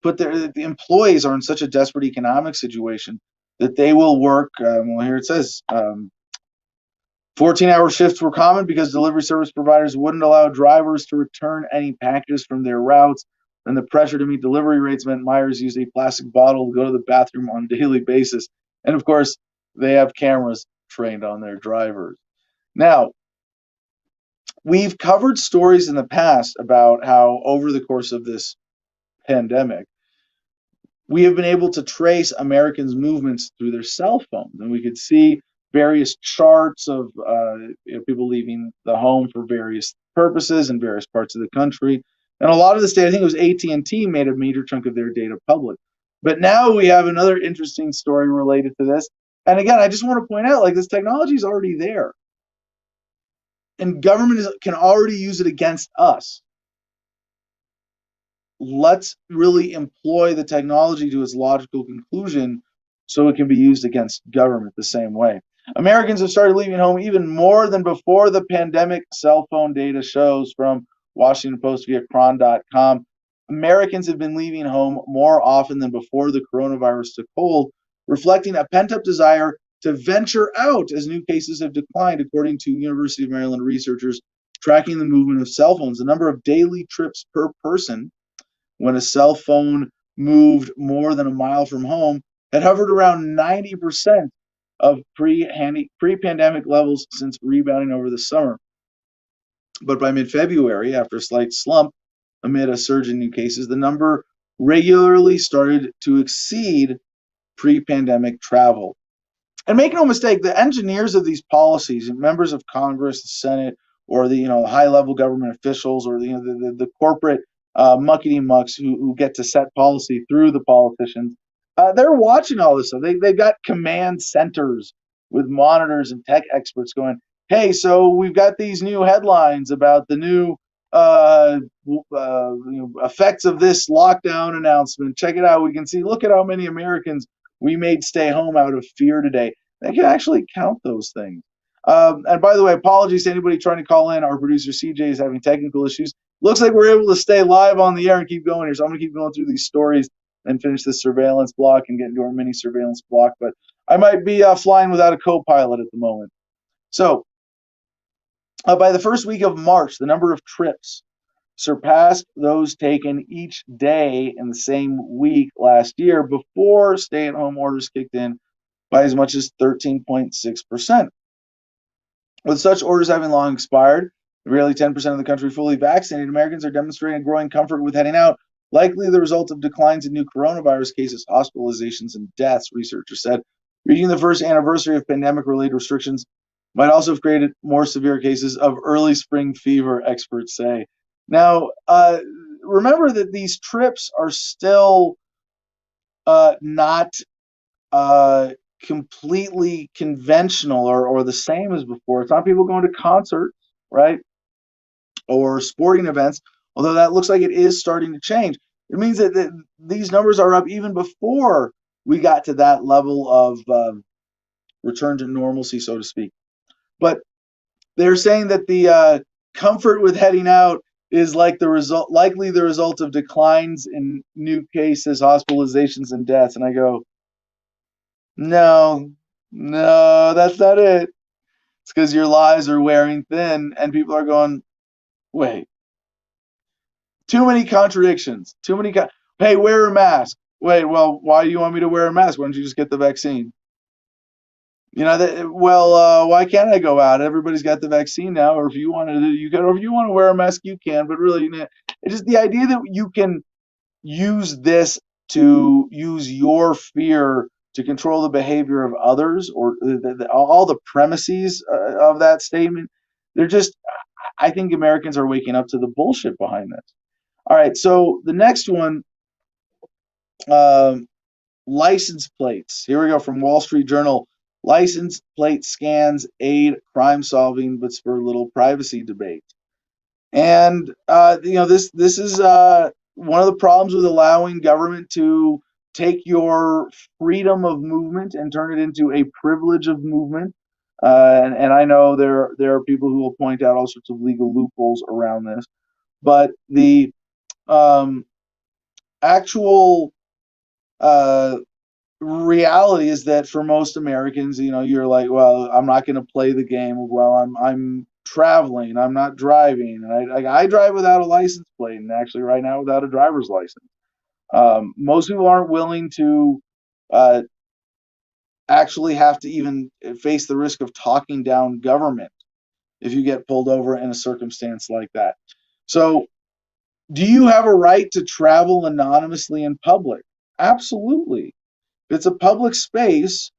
[SPEAKER 1] put the employees are in such a desperate economic situation that they will work. Well, here it says 14-hour shifts were common because delivery service providers wouldn't allow drivers to return any packages from their routes. And the pressure to meet delivery rates meant Myers used a plastic bottle to go to the bathroom on a daily basis. And of course, they have cameras trained on their drivers. Now, we've covered stories in the past about how over the course of this pandemic, we have been able to trace Americans' movements through their cell phones. And we could see various charts of people leaving the home for various purposes in various parts of the country. And a lot of the state, I think it was AT&T, made a major chunk of their data public. But now we have another interesting story related to this. And again, I just want to point out, like, this technology is already there. And government can already use it against us. Let's really employ the technology to its logical conclusion so it can be used against government the same way. Americans have started leaving home even more than before the pandemic, cell phone data shows, from Washington Post via Cron.com. Americans have been leaving home more often than before the coronavirus took hold, reflecting a pent-up desire to venture out as new cases have declined, according to University of Maryland researchers tracking the movement of cell phones. The number of daily trips per person when a cell phone moved more than a mile from home had hovered around 90% of pre-pandemic levels since rebounding over the summer. But by mid-February, after a slight slump amid a surge in new cases, the number regularly started to exceed pre-pandemic travel. And make no mistake, the engineers of these policies, and members of Congress, the Senate, or the high-level government officials, or the corporate muckety mucks who get to set policy through the politicians, they're watching all this stuff. They've got command centers with monitors and tech experts going, hey, so we've got these new headlines about the new effects of this lockdown announcement. Check it out. We can see, look at how many Americans we made stay home out of fear today. They can actually count those things. And by the way, apologies to anybody trying to call in. Our producer CJ is having technical issues. Looks like we're able to stay live on the air and keep going here. So I'm going to keep going through these stories and finish this surveillance block and get into our mini surveillance block. But I might be flying without a co-pilot at the moment. So by the first week of March, the number of trips surpassed those taken each day in the same week last year before stay-at-home orders kicked in by as much as 13.6%. With such orders having long expired, nearly 10% of the country fully vaccinated, Americans are demonstrating a growing comfort with heading out, likely the result of declines in new coronavirus cases, hospitalizations, and deaths, researchers said. Reaching the first anniversary of pandemic-related restrictions might also have created more severe cases of early spring fever, experts say. Now, remember that these trips are still not completely conventional or the same as before. It's not people going to concerts, right, or sporting events, although that looks like it is starting to change. It means that these numbers are up even before we got to that level of return to normalcy, so to speak. But they're saying that the comfort with heading out is likely the result of declines in new cases, hospitalizations, and deaths. And I go, no, that's not it. It's because your lives are wearing thin, and people are going, wait, too many contradictions. Hey, wear a mask. Wait, well, why do you want me to wear a mask? Why don't you just get the vaccine? Why can't I go out? Everybody's got the vaccine now, or if you want to, you can. Or if you want to wear a mask, you can. But really, it's just the idea that you can use this to use your fear to control the behavior of others, or all the premises of that statement. I think Americans are waking up to the bullshit behind this. All right, so the next one, license plates. Here we go from Wall Street Journal. License plate scans aid crime solving, but spur little privacy debate. And this is one of the problems with allowing government to take your freedom of movement and turn it into a privilege of movement. And I know there are people who will point out all sorts of legal loopholes around this, but the actual reality is that for most Americans, you're like, well, I'm not going to play the game of, well, I'm traveling, I'm not driving, and I drive without a license plate, and actually right now without a driver's license. Most people aren't willing to actually have to even face the risk of talking down government if you get pulled over in a circumstance like that. So, do you have a right to travel anonymously in public? Absolutely. If it's a public space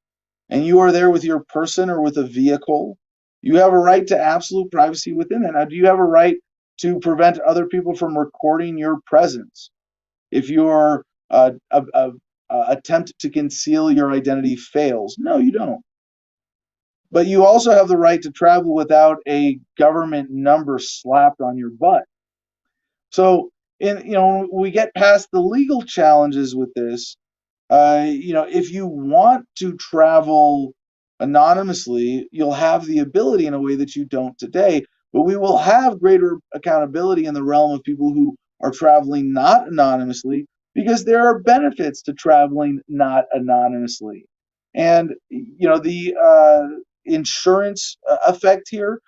[SPEAKER 1] and you are there with your person or with a vehicle, you have a right to absolute privacy within that. Now, do you have a right to prevent other people from recording your presence if your attempt to conceal your identity fails? No, you don't. But you also have the right to travel without a government number slapped on your butt. So, we get past the legal challenges with this. If you want to travel anonymously, you'll have the ability in a way that you don't today. but we will have greater accountability in the realm of people who are traveling not anonymously, because there are benefits to traveling not anonymously. And the insurance effect here,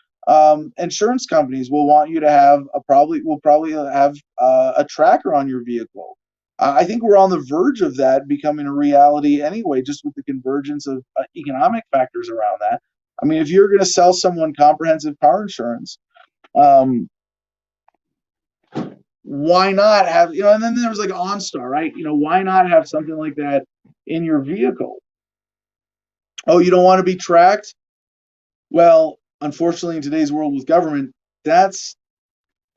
[SPEAKER 1] insurance companies will want you to have probably have a tracker on your vehicle. I think we're on the verge of that becoming a reality anyway, just with the convergence of economic factors around that. I mean, if you're going to sell someone comprehensive car insurance, um, why not have, and then there was like OnStar, right? Why not have something like that in your vehicle? Oh, you don't want to be tracked? Well, unfortunately, in today's world with government, that's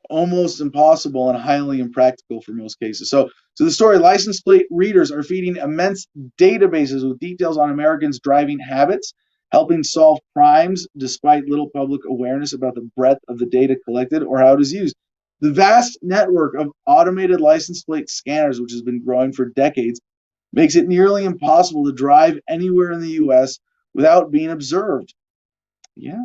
[SPEAKER 1] almost impossible and highly impractical for most cases. So the story: license plate readers are feeding immense databases with details on Americans' driving habits, helping solve crimes despite little public awareness about the breadth of the data collected or how it is used. The vast network of automated license plate scanners, which has been growing for decades, makes it nearly impossible to drive anywhere in the U.S. without being observed. Yeah,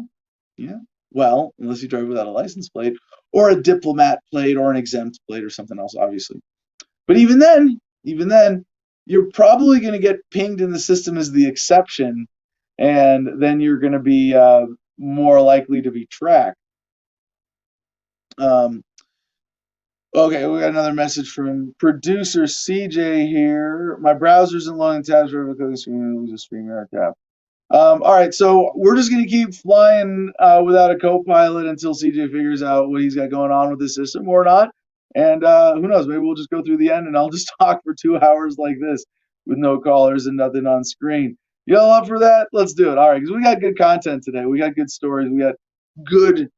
[SPEAKER 1] yeah. Well, unless you drive without a license plate or a diplomat plate or an exempt plate or something else, obviously. But even then, you're probably going to get pinged in the system as the exception, and then you're going to be more likely to be tracked. Um, okay, we got another message from producer CJ here. My browser isn't loading tabs for the screen. Lose a StreamYard tab. All right, so we're just going to keep flying without a co-pilot until CJ figures out what he's got going on with the system or not. And who knows, maybe we'll just go through the end and I'll just talk for 2 hours like this with no callers and nothing on screen. You all up for that? Let's do it. All right, because we got good content today. We got good stories. We got good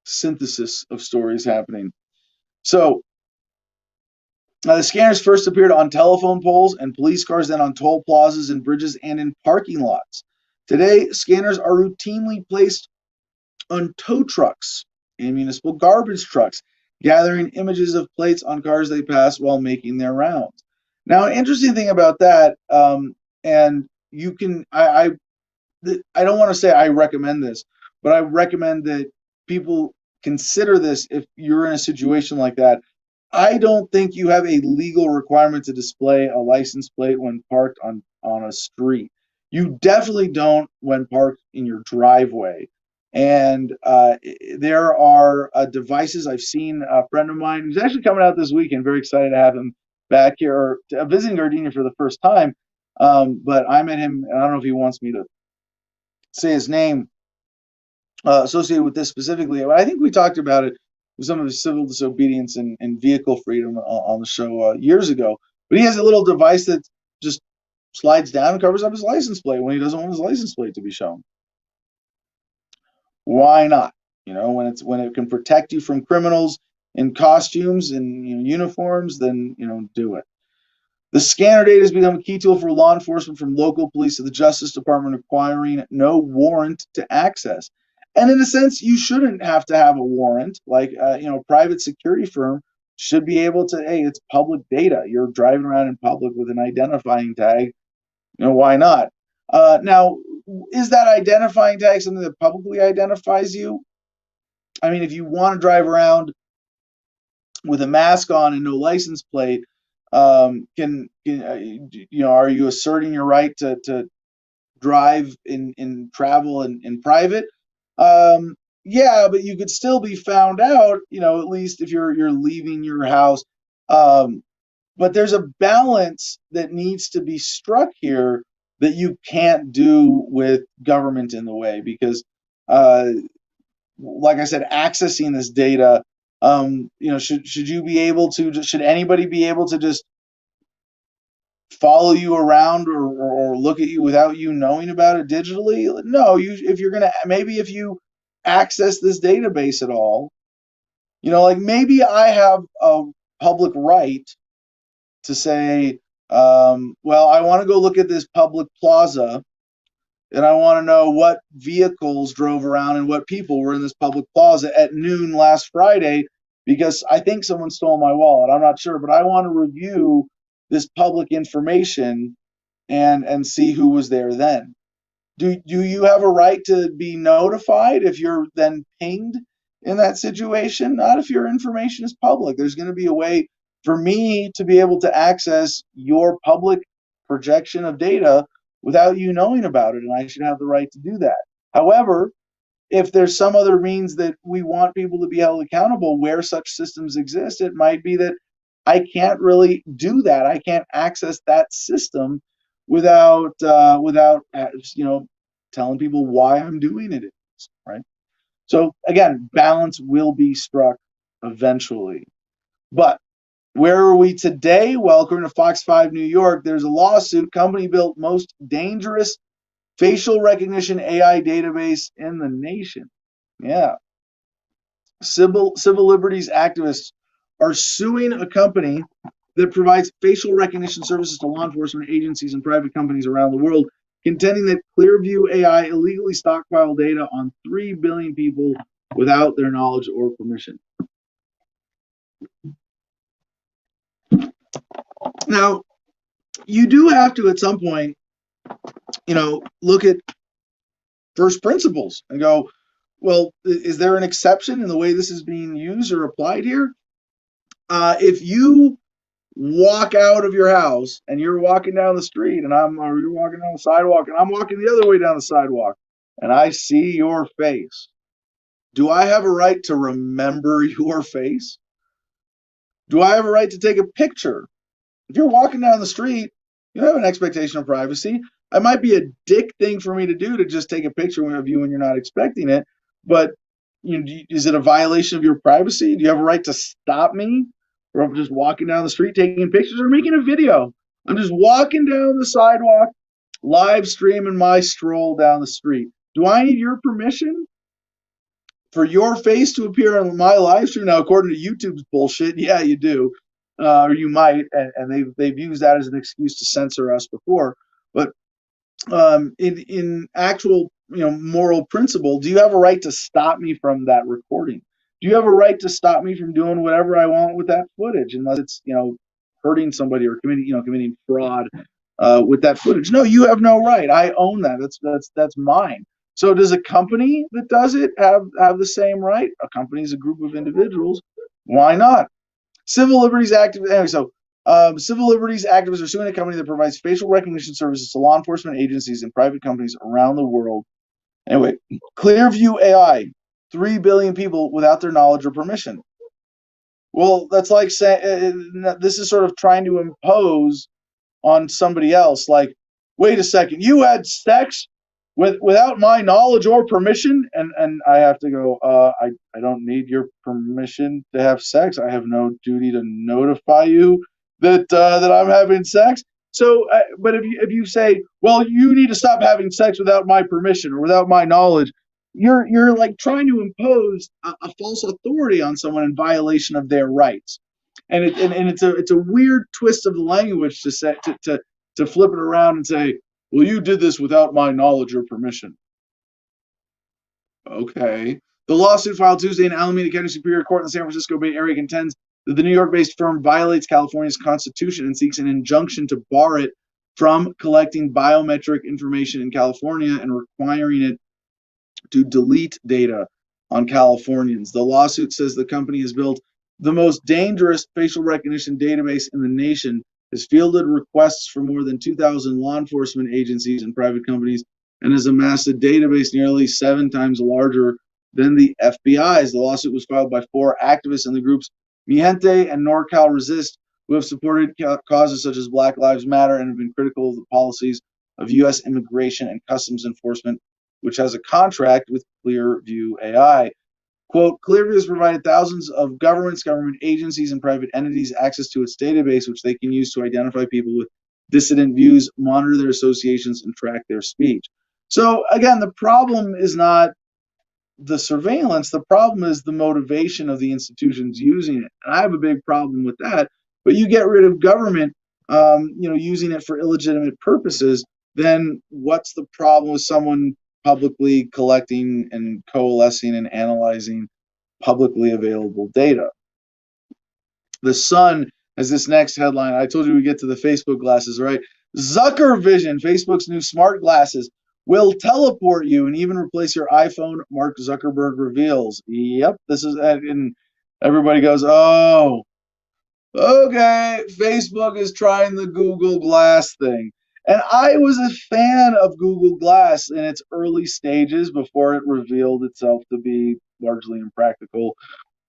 [SPEAKER 1] synthesis of stories happening. So the scanners first appeared on telephone poles and police cars, then on toll plazas and bridges and in parking lots. Today, scanners are routinely placed on tow trucks and municipal garbage trucks, gathering images of plates on cars they pass while making their rounds. Now, an interesting thing about that, and you can, I don't want to say I recommend this, but I recommend that people consider this if you're in a situation like that. I don't think you have a legal requirement to display a license plate when parked on a street. You definitely don't when parked in your driveway. And there are devices. I've seen a friend of mine who's actually coming out this weekend. Very excited to have him back here, visiting Gardenia for the first time. But I met him, and I don't know if he wants me to say his name associated with this specifically. I think we talked about it with some of his civil disobedience and vehicle freedom on the show years ago. But he has a little device that just slides down and covers up his license plate when he doesn't want his license plate to be shown. Why not? When it can protect you from criminals in costumes and uniforms, then do it. The scanner data has become a key tool for law enforcement, from local police to the Justice Department, requiring no warrant to access. And in a sense, you shouldn't have to have a warrant. Like, a private security firm should be able to, hey, it's public data. You're driving around in public with an identifying tag. Why not? Now, is that identifying tag something that publicly identifies you? I mean, if you want to drive around with a mask on and no license plate, are you asserting your right to drive in travel and in private? Yeah, but you could still be found out, at least if you're leaving your house. But there's a balance that needs to be struck here that you can't do with government in the way, because like I said, accessing this data, should you be able to, should anybody be able to just follow you around or look at you without you knowing about it digitally? No, if you access this database at all, like maybe I have a public right to say, well, I want to go look at this public plaza, and I want to know what vehicles drove around and what people were in this public plaza at noon last Friday, because I think someone stole my wallet. I'm not sure, but I want to review this public information and see who was there then. Do you have a right to be notified if you're then pinged in that situation? Not if your information is public. There's going to be a way for me to be able to access your public projection of data without you knowing about it, and I should have the right to do that. However, if there's some other means that we want people to be held accountable where such systems exist, it might be that I can't really do that. I can't access that system without telling people why I'm doing it. Right. So again, balance will be struck eventually. But where are we today? Well, according to Fox 5 New York, there's a lawsuit. Company built most dangerous facial recognition AI database in the nation. Yeah. Civil liberties activists are suing a company that provides facial recognition services to law enforcement agencies and private companies around the world, contending that Clearview AI illegally stockpiled data on 3 billion people without their knowledge or permission. Now, you do have to, at some point, look at first principles and go, well, is there an exception in the way this is being used or applied here? If you walk out of your house and you're walking down the street and you're walking down the sidewalk and I'm walking the other way down the sidewalk and I see your face, do I have a right to remember your face? Do I have a right to take a picture? If you're walking down the street, you have an expectation of privacy. It might be a dick thing for me to do to just take a picture of you when you're not expecting it, but is it a violation of your privacy? Do you have a right to stop me from just walking down the street, taking pictures, or making a video? I'm just walking down the sidewalk, live streaming my stroll down the street. Do I need your permission for your face to appear on my live stream? Now, according to YouTube's bullshit, yeah, you do, or you might, and they've used that as an excuse to censor us before. But in actual moral principle, do you have a right to stop me from that recording? Do you have a right to stop me from doing whatever I want with that footage, unless it's hurting somebody or committing fraud with that footage? No, you have no right. I own that. That's mine. So does a company that does it have the same right? A company is a group of individuals. Why not? Civil liberties activists. Anyway, so civil liberties activists are suing a company that provides facial recognition services to law enforcement agencies and private companies around the world. Anyway, Clearview AI, 3 billion people without their knowledge or permission. Well, that's like saying this is sort of trying to impose on somebody else, like, wait a second, you had sex without my knowledge or permission, and I have to go, I don't need your permission to have sex. I have no duty to notify you that I'm having sex. So, but if you say, well, you need to stop having sex without my permission or without my knowledge, you're like trying to impose a false authority on someone in violation of their rights. And it's a weird twist of the language to say to flip it around and say, well, you did this without my knowledge or permission. Okay. The lawsuit filed Tuesday in Alameda County Superior Court in the San Francisco Bay Area contends that the New York-based firm violates California's constitution and seeks an injunction to bar it from collecting biometric information in California and requiring it to delete data on Californians. The lawsuit says the company has built the most dangerous facial recognition database in the nation, has fielded requests from more than 2,000 law enforcement agencies and private companies, and has amassed a database nearly 7 times larger than the FBI's. The lawsuit was filed by 4 activists in the groups Mi Gente and NorCal Resist, who have supported causes such as Black Lives Matter and have been critical of the policies of U.S. Immigration and Customs Enforcement, which has a contract with Clearview AI. Quote, Clearview has provided thousands of government agencies, and private entities access to its database, which they can use to identify people with dissident views, monitor their associations, and track their speech. So again, the problem is not the surveillance. The problem is the motivation of the institutions using it. And I have a big problem with that. But you get rid of government, using it for illegitimate purposes, then what's the problem with someone publicly collecting and coalescing and analyzing publicly available data? The Sun has this next headline. I told you we get to the Facebook glasses, right? Zucker Vision, Facebook's new smart glasses, will teleport you and even replace your iPhone, Mark Zuckerberg reveals. Yep, this is, and everybody goes, oh, okay, Facebook is trying the Google Glass thing. And I was a fan of Google Glass in its early stages before it revealed itself to be largely impractical.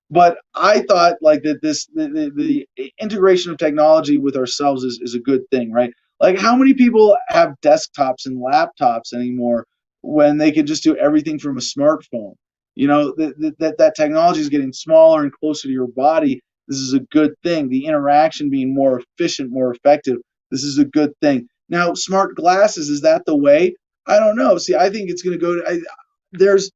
[SPEAKER 1] But I thought like that the integration of technology with ourselves is a good thing, right? Like how many people have desktops and laptops anymore when they could just do everything from a smartphone? You know, that technology is getting smaller and closer to your body. This is a good thing. The interaction being more efficient, more effective. This is a good thing. Now, smart glasses, is that the way? I don't know. See, I think it's going to go to, there's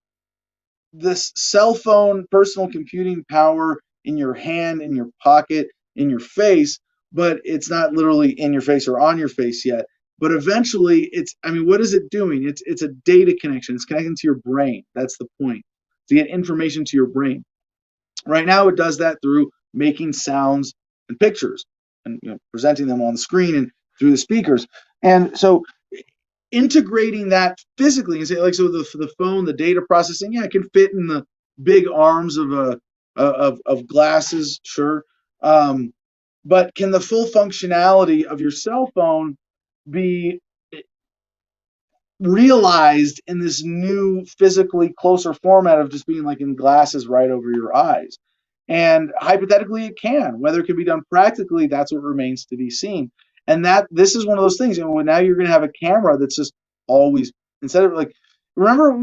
[SPEAKER 1] this cell phone personal computing power in your hand, in your pocket, in your face, but it's not literally in your face or on your face yet. But eventually it's, I mean, what is it doing? It's a data connection. It's connecting to your brain. That's the point. To get information to your brain. Right now it does that through making sounds and pictures and presenting them on the screen and through the speakers. And so integrating that physically and say like, so the phone, the data processing, yeah, it can fit in the big arms of a of glasses, sure. But can the full functionality of your cell phone be realized in this new physically closer format of just being like in glasses right over your eyes? And hypothetically it can. Whether it can be done practically, that's what remains to be seen. And that this is one of those things, now you're going to have a camera that's just always, instead of like, remember,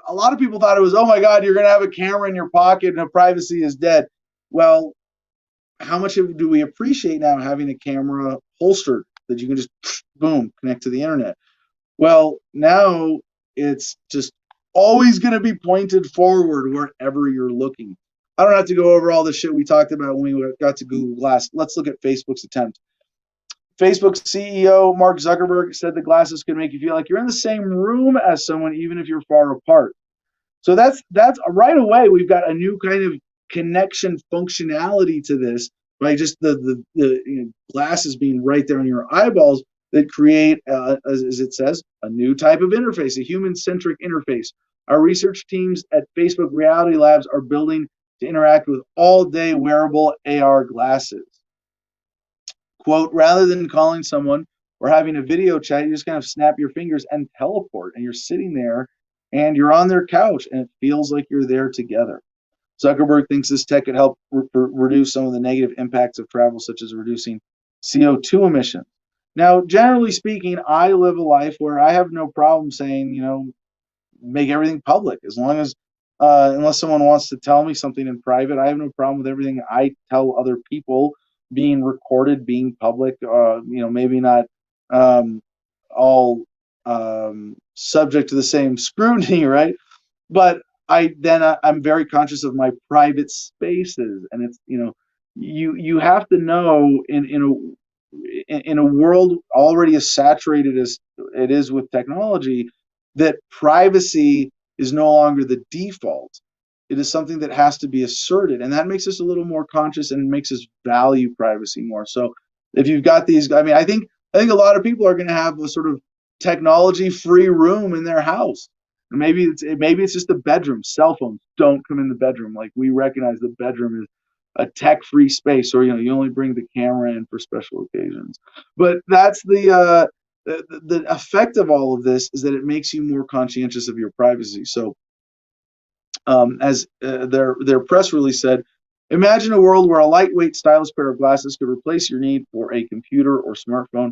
[SPEAKER 1] a lot of people thought it was, oh my God, you're going to have a camera in your pocket and privacy is dead. Well, how much do we appreciate now having a camera holstered that you can just boom connect to the internet? Well, now it's just always going to be pointed forward wherever you're looking. I don't have to go over all the shit we talked about when we got to Google Glass. Let's look at Facebook's attempt. Facebook's CEO, Mark Zuckerberg, said the glasses could make you feel like you're in the same room as someone, even if you're far apart. So that's right away. We've got a new kind of connection functionality to this, right? Just the glasses being right there on your eyeballs that create, as it says, a new type of interface, a human-centric interface. Our research teams at Facebook Reality Labs are building to interact with all-day wearable AR glasses. Quote, rather than calling someone or having a video chat, you just kind of snap your fingers and teleport, and you're sitting there and you're on their couch and it feels like you're there together. Zuckerberg thinks this tech could help reduce some of the negative impacts of travel, such as reducing CO2 emissions. Now, generally speaking, I live a life where I have no problem saying, make everything public, as long as, unless someone wants to tell me something in private, I have no problem with everything I tell other people being recorded, being public. Maybe not all subject to the same scrutiny, right? But I'm very conscious of my private spaces, and it's you have to know in a world already as saturated as it is with technology, that privacy is no longer the default. It is something that has to be asserted, and that makes us a little more conscious and makes us value privacy more. So if you've got these, I think a lot of people are going to have a sort of technology-free room in their house. And maybe it's just the bedroom. Cell phones don't come in the bedroom. Like, we recognize the bedroom is a tech-free space, or you only bring the camera in for special occasions. But that's the effect of all of this, is that it makes you more conscientious of your privacy. So, as their press release said, imagine a world where a lightweight, stylish pair of glasses could replace your need for a computer or smartphone.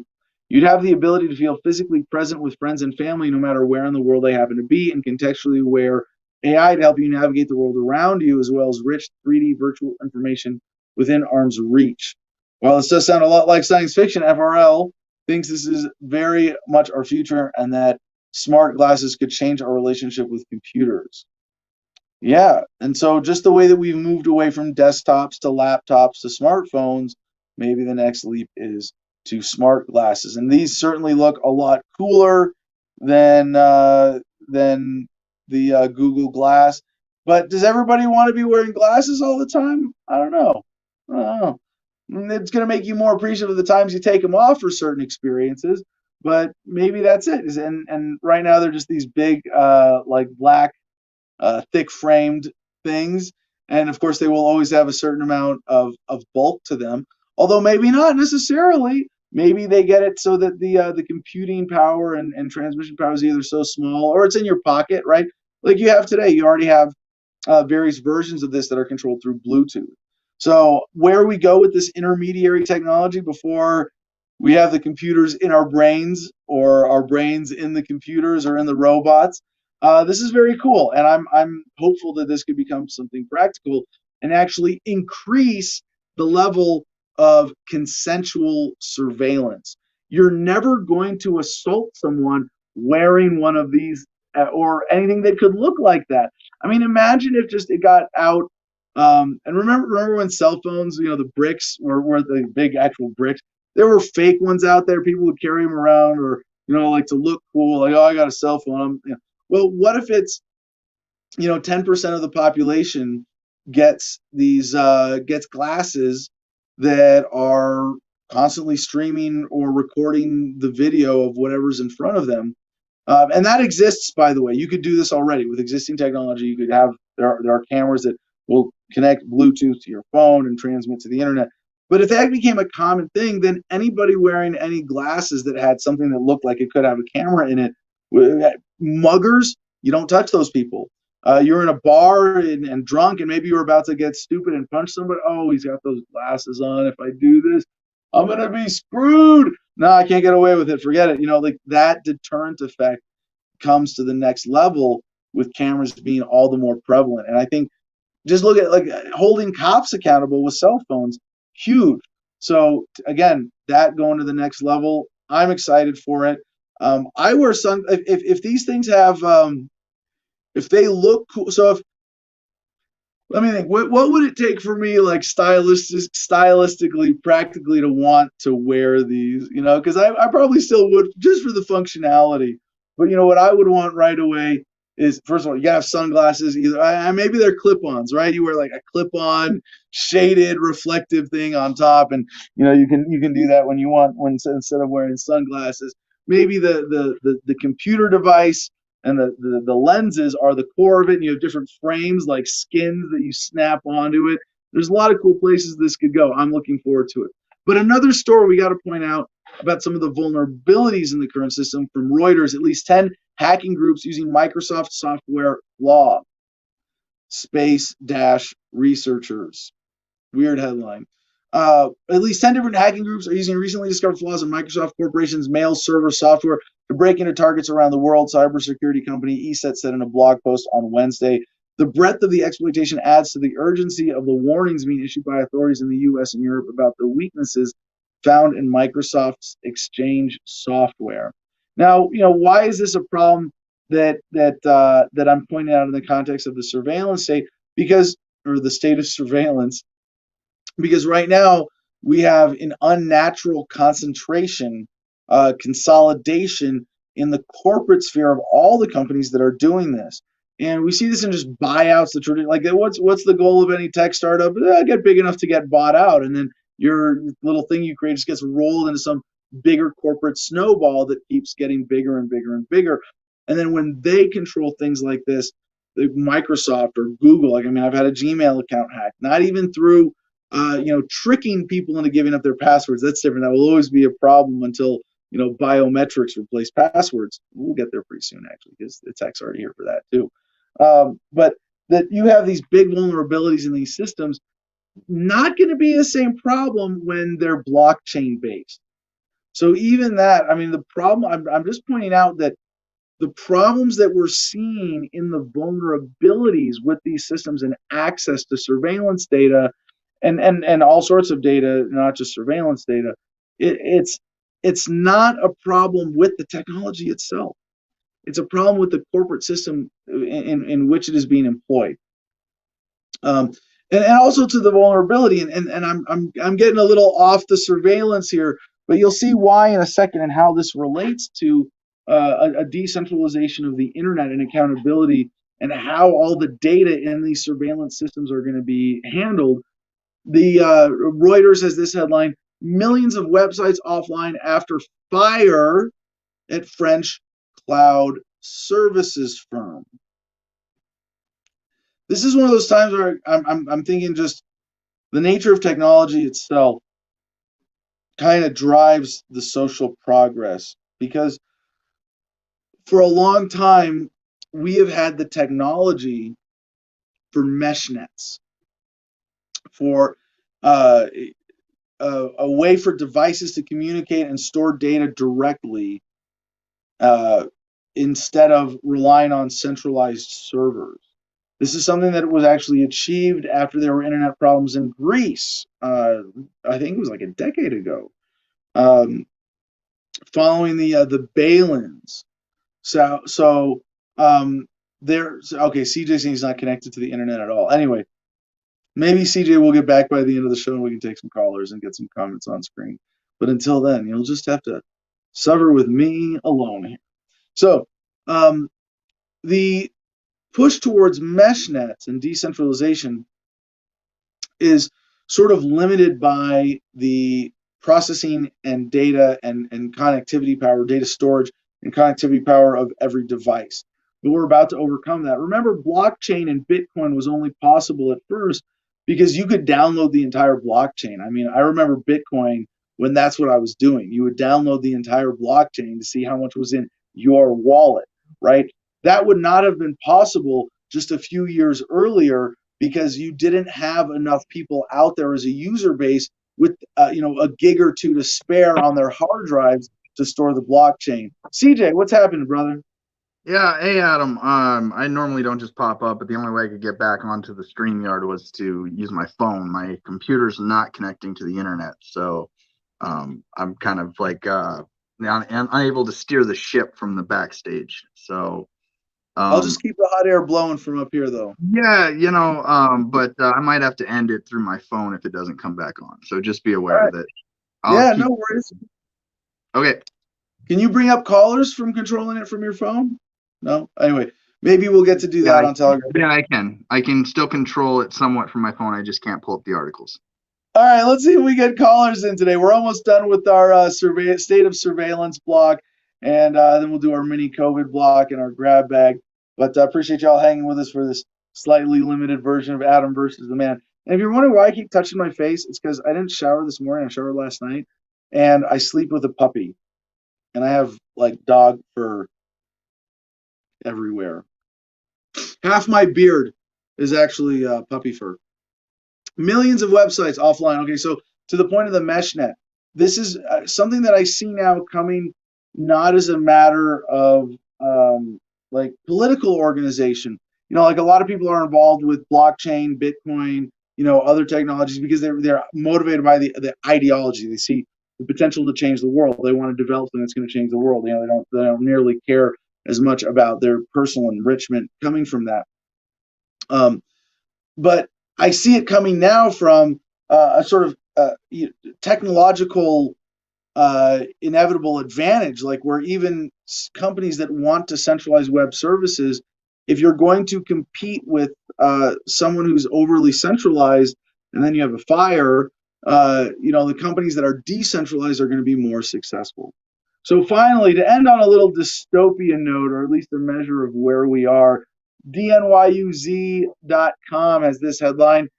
[SPEAKER 1] You'd have the ability to feel physically present with friends and family no matter where in the world they happen to be, and contextually aware AI to help you navigate the world around you, as well as rich 3D virtual information within arm's reach. While this does sound a lot like science fiction, FRL thinks this is very much our future, and that smart glasses could change our relationship with computers. Yeah, and so just the way that we've moved away from desktops to laptops to smartphones, maybe the next leap is to smart glasses, and these certainly look a lot cooler than the Google Glass. But does everybody want to be wearing glasses all the time? I don't know. I don't know. It's going to make you more appreciative of the times you take them off for certain experiences. but maybe that's it. And right now they're just these big, like black, thick framed things. And of course, they will always have a certain amount of bulk to them, although maybe not necessarily. Maybe they get it so that the computing power and transmission power is either so small or it's in your pocket, right? Like you have today, you already have various versions of this that are controlled through Bluetooth. So where we go with this intermediary technology before we have the computers in our brains or our brains in the computers or in the robots, this is very cool, and I'm hopeful that this could become something practical and actually increase the level of consensual surveillance. You're never going to assault someone wearing one of these or anything that could look like that. I mean, imagine if just it got out. And remember when cell phones, the bricks were the big actual bricks. There were fake ones out there. People would carry them around, or like to look cool, like, oh, I got a cell phone. Well, what if it's 10% of the population gets glasses that are constantly streaming or recording the video of whatever's in front of them, and that exists, by the way. You could do this already with existing technology. You could have there are cameras that will connect Bluetooth to your phone and transmit to the internet. But if that became a common thing, then anybody wearing any glasses that had something that looked like it could have a camera in it, muggers, you don't touch those people. You're in a bar and drunk, and maybe you're about to get stupid and punch somebody. Oh, he's got those glasses on. If I do this, I'm gonna be screwed. No, I can't get away with it. Forget it. Like that deterrent effect comes to the next level with cameras being all the more prevalent. And I think just look at like holding cops accountable with cell phones, huge. So again, that going to the next level, I'm excited for it. I wear sun if these things have if they look cool. So if let me think. What would it take for me, like stylistically, practically, to want to wear these? Because I probably still would just for the functionality. But what I would want right away is, first of all, you gotta have sunglasses. Either maybe they're clip-ons, right? You wear like a clip-on, shaded, reflective thing on top, and you can do that when you want when instead of wearing sunglasses. Maybe the computer device and the lenses are the core of it, and you have different frames like skins that you snap onto it. There's a lot of cool places this could go. I'm looking forward to it. But another story we got to point out about some of the vulnerabilities in the current system from Reuters: at least 10 hacking groups using Microsoft software flaw. Space dash researchers. Weird headline. At least 10 different hacking groups are using recently discovered flaws in Microsoft Corporation's mail server software to break into targets around the world, cybersecurity company ESET said in a blog post on Wednesday. The breadth of the exploitation adds to the urgency of the warnings being issued by authorities in the US and Europe about the weaknesses found in Microsoft's Exchange software. Now, why is this a problem that I'm pointing out in the context of the surveillance state? Or the state of surveillance, because right now we have an unnatural concentration, consolidation in the corporate sphere of all the companies that are doing this. And we see this in just buyouts. Like, what's the goal of any tech startup? Get big enough to get bought out, and then your little thing you create just gets rolled into some bigger corporate snowball that keeps getting bigger and bigger and bigger. And then when they control things like this, like Microsoft or Google, I've had a Gmail account hacked, not even through tricking people into giving up their passwords. That's different. That will always be a problem until biometrics replace passwords. We'll get there pretty soon, actually, because the tech's already here for that too. But that you have these big vulnerabilities in these systems, not going to be the same problem when they're blockchain based. So even that, the problem, I'm just pointing out that the problems that we're seeing in the vulnerabilities with these systems and access to surveillance data and all sorts of data, not just surveillance data, it's not a problem with the technology itself. It's a problem with the corporate system in which it is being employed. And also to the vulnerability, and I'm getting a little off the surveillance here, but you'll see why in a second and how this relates to a decentralization of the internet and accountability, and how all the data in these surveillance systems are going to be handled. The Reuters has this headline: millions of websites offline after fire at French cloud services firm. This is one of those times where I'm thinking just the nature of technology itself kind of drives the social progress, because for a long time we have had the technology for mesh nets, for uh, a way for devices to communicate and store data directly, uh, instead of relying on centralized servers. This is something that was actually achieved after there were internet problems in Greece. I think it was like a decade ago, um, following the bail-ins. So there's okay. CJ saying he's not connected to the internet at all. Anyway, maybe CJ will get back by the end of the show and we can take some callers and get some comments on screen. But until then, you'll just have to suffer with me alone here. So the push towards mesh nets and decentralization is sort of limited by the processing and data and connectivity power, data storage and connectivity power of every device. But we're about to overcome that. Remember, blockchain and Bitcoin was only possible at first because you could download the entire blockchain. I mean, I remember Bitcoin when that's what I was doing. You would download the entire blockchain to see how much was in your wallet, right? That would not have been possible just a few years earlier because you didn't have enough people out there as a user base with a gig or two to spare on their hard drives to store the blockchain. CJ, what's happening, brother?
[SPEAKER 2] Yeah, hey Adam. I normally don't just pop up, but the only way I could get back onto the StreamYard was to use my phone. My computer's not connecting to the internet, so I'm kind of like unable to steer the ship from the backstage. So
[SPEAKER 1] I'll just keep the hot air blowing from up here, though.
[SPEAKER 2] yeah, but I might have to end it through my phone if it doesn't come back on. So just be aware
[SPEAKER 1] right.
[SPEAKER 2] that.
[SPEAKER 1] No worries.
[SPEAKER 2] Okay.
[SPEAKER 1] Can you bring up callers from controlling it from your phone? No? Anyway, maybe we'll get to do that on Telegram.
[SPEAKER 2] Yeah, I can. I can still control it somewhat from my phone. I just can't pull up the articles.
[SPEAKER 1] All right, let's see if we get callers in today. We're almost done with our state of surveillance block, and then we'll do our mini COVID block and our grab bag. But I appreciate y'all hanging with us for this slightly limited version of Adam versus the Man. And if you're wondering why I keep touching my face, it's because I didn't shower this morning. I showered last night, and I sleep with a puppy, and I have like dog fur everywhere. Half my beard is actually puppy fur. Millions of websites offline. Okay, so to the point of the mesh net, this is something that I see now coming not as a matter of like political organization. Like a lot of people are involved with blockchain, Bitcoin, other technologies because they're motivated by the ideology. They see the potential to change the world. They want to develop something that's going to change the world. They don't nearly care as much about their personal enrichment coming from that. But I see it coming now from a sort of technological inevitable advantage, like where even companies that want to centralize web services, if you're going to compete with someone who's overly centralized and then you have a fire, the companies that are decentralized are going to be more successful. So finally, to end on a little dystopian note, or at least a measure of where we are, DNYUZ.com has this headline: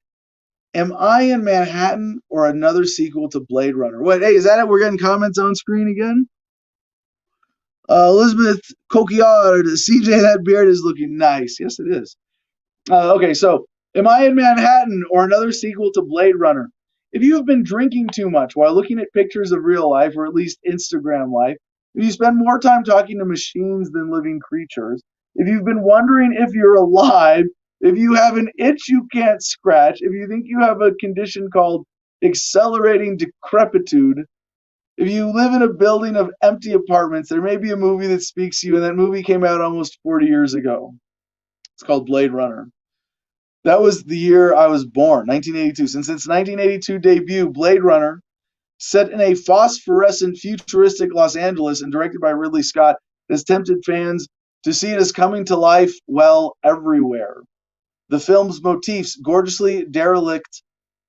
[SPEAKER 1] Am I in Manhattan or another sequel to Blade Runner? What? Hey, is that it? We're getting comments on screen again? Elizabeth Coquillard, CJ, that beard is looking nice. Yes, it is. Okay, so am I in Manhattan or another sequel to Blade Runner? If you have been drinking too much while looking at pictures of real life, or at least Instagram life, if you spend more time talking to machines than living creatures, if you've been wondering if you're alive, if you have an itch you can't scratch, if you think you have a condition called accelerating decrepitude, if you live in a building of empty apartments, there may be a movie that speaks to you, and that movie came out almost 40 years ago. It's called Blade Runner. That was the year I was born, 1982. Since its 1982 debut, Blade Runner, set in a phosphorescent futuristic Los Angeles and directed by Ridley Scott, has tempted fans to see it as coming to life, well, everywhere. The film's motifs, gorgeously derelict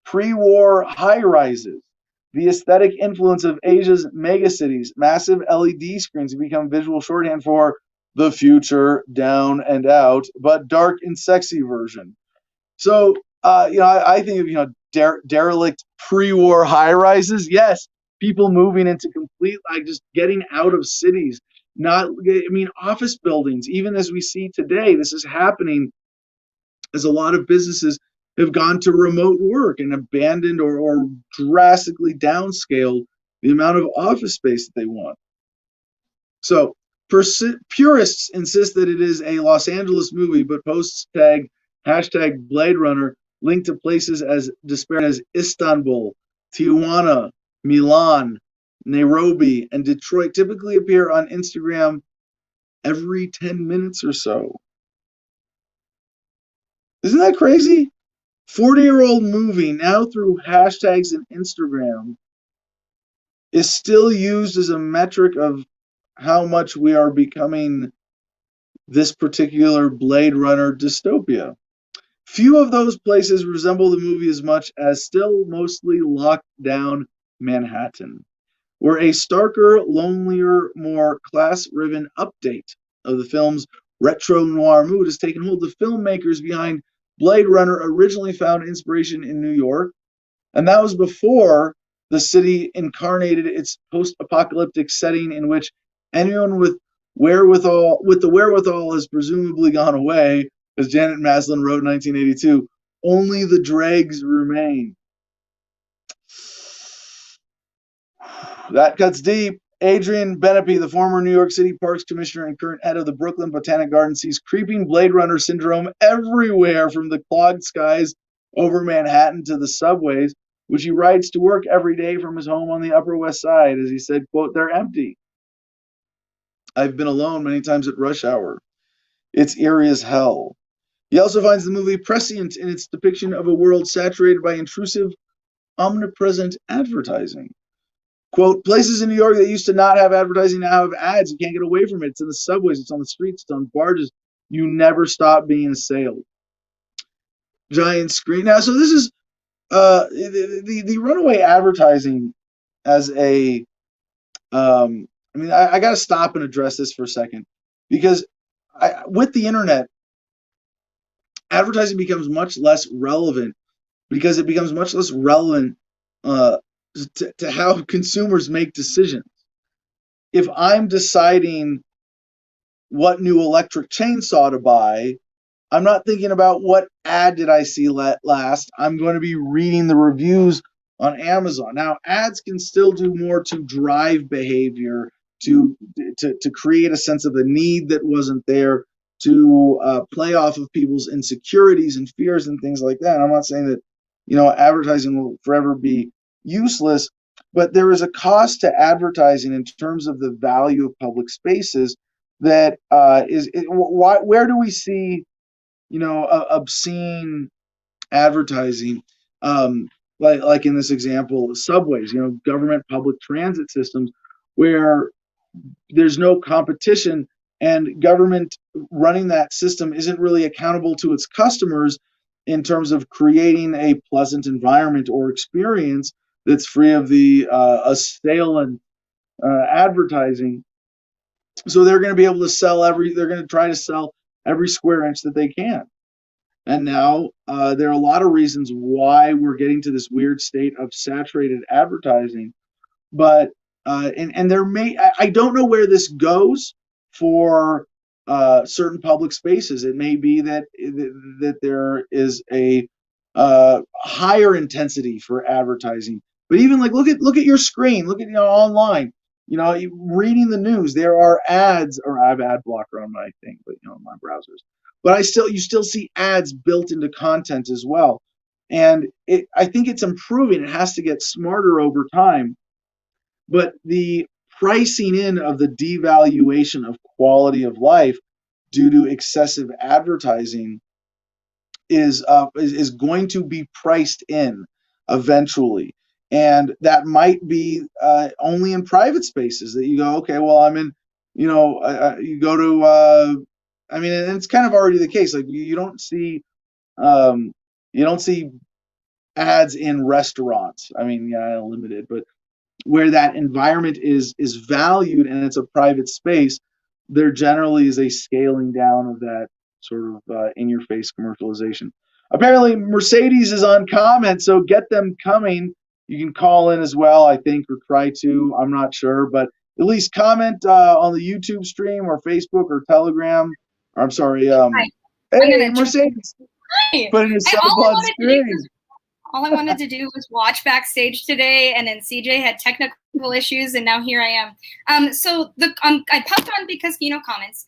[SPEAKER 1] pre-war high-rises, The aesthetic influence of Asia's megacities, massive LED screens have become visual shorthand for the future, down and out, but dark and sexy version. So, I think of, derelict pre-war high rises. Yes, people moving into complete, like, just getting out of cities. Not, I mean, office buildings, even as we see today, this is happening as a lot of businesses have gone to remote work and abandoned or drastically downscaled the amount of office space that they want. So purists insist that it is a Los Angeles movie, but posts tag hashtag Blade Runner linked to places as disparate as Istanbul, Tijuana, Milan, Nairobi, and Detroit typically appear on Instagram every 10 minutes or so. Isn't that crazy? 40-year-old movie now through hashtags and Instagram is still used as a metric of how much we are becoming this particular Blade Runner dystopia. Few of those places resemble the movie as much as still mostly locked down Manhattan, where a starker, lonelier, more class-riven update of the film's retro noir mood has taken hold. The filmmakers behind Blade Runner originally found inspiration in New York, and that was before the city incarnated its post-apocalyptic setting in which anyone with the wherewithal has presumably gone away, as Janet Maslin wrote in 1982. Only the dregs remain. That cuts deep. Adrian Benepe, the former New York City Parks Commissioner and current head of the Brooklyn Botanic Garden, sees creeping Blade Runner syndrome everywhere, from the clogged skies over Manhattan to the subways, which he rides to work every day from his home on the Upper West Side. As he said, quote, "They're empty. I've been alone many times at rush hour. It's eerie as hell." He also finds the movie prescient in its depiction of a world saturated by intrusive, omnipresent advertising. Quote, "Places in New York that used to not have advertising now have ads. You can't get away from it. It's in the subways, it's on the streets, it's on barges. You never stop being assailed." Giant screen. Now, so this is the runaway advertising as a I got to stop and address this for a second, because with the internet, advertising becomes much less relevant, because it becomes much less relevant uh, to how consumers make decisions. If I'm deciding what new electric chainsaw to buy, I'm not thinking about what ad did I see last. I'm going to be reading the reviews on Amazon. Now, ads can still do more to drive behavior, to create a sense of a need that wasn't there, to play off of people's insecurities and fears and things like that. I'm not saying that advertising will forever be useless, but there is a cost to advertising in terms of the value of public spaces. That where do we see obscene advertising, like in this example, subways, government public transit systems, where there's no competition, and government running that system isn't really accountable to its customers in terms of creating a pleasant environment or experience that's free of the assailant advertising. So they're going to be able to they're going to try to sell every square inch that they can. And now there are a lot of reasons why we're getting to this weird state of saturated advertising. But and there I don't know where this goes for certain public spaces. It may be that there is a higher intensity for advertising. But even like look at your screen, look at online. Reading the news, there are ads, or I have ad blocker on my thing, but my browsers. But you still see ads built into content as well. And I think it's improving. It has to get smarter over time. But the pricing in of the devaluation of quality of life due to excessive advertising is going to be priced in eventually. And that might be only in private spaces that you go, okay, well, I'm in, you go to, and it's kind of already the case. Like you don't see ads in restaurants. I mean, yeah, limited, but where that environment is valued and it's a private space, there generally is a scaling down of that sort of in your face commercialization. Apparently, Mercedes is on comment, so get them coming. You can call in as well, I think, or try to. I'm not sure, but at least comment on the YouTube stream or Facebook or Telegram. Or, I'm sorry.
[SPEAKER 3] Hi. I'm
[SPEAKER 1] Hey,
[SPEAKER 3] gonna
[SPEAKER 1] Mercedes,
[SPEAKER 3] Hi.
[SPEAKER 1] putting a sub on screen.
[SPEAKER 3] All I wanted to do was watch backstage today, and then CJ had technical issues, and now here I am. So I popped on because comments.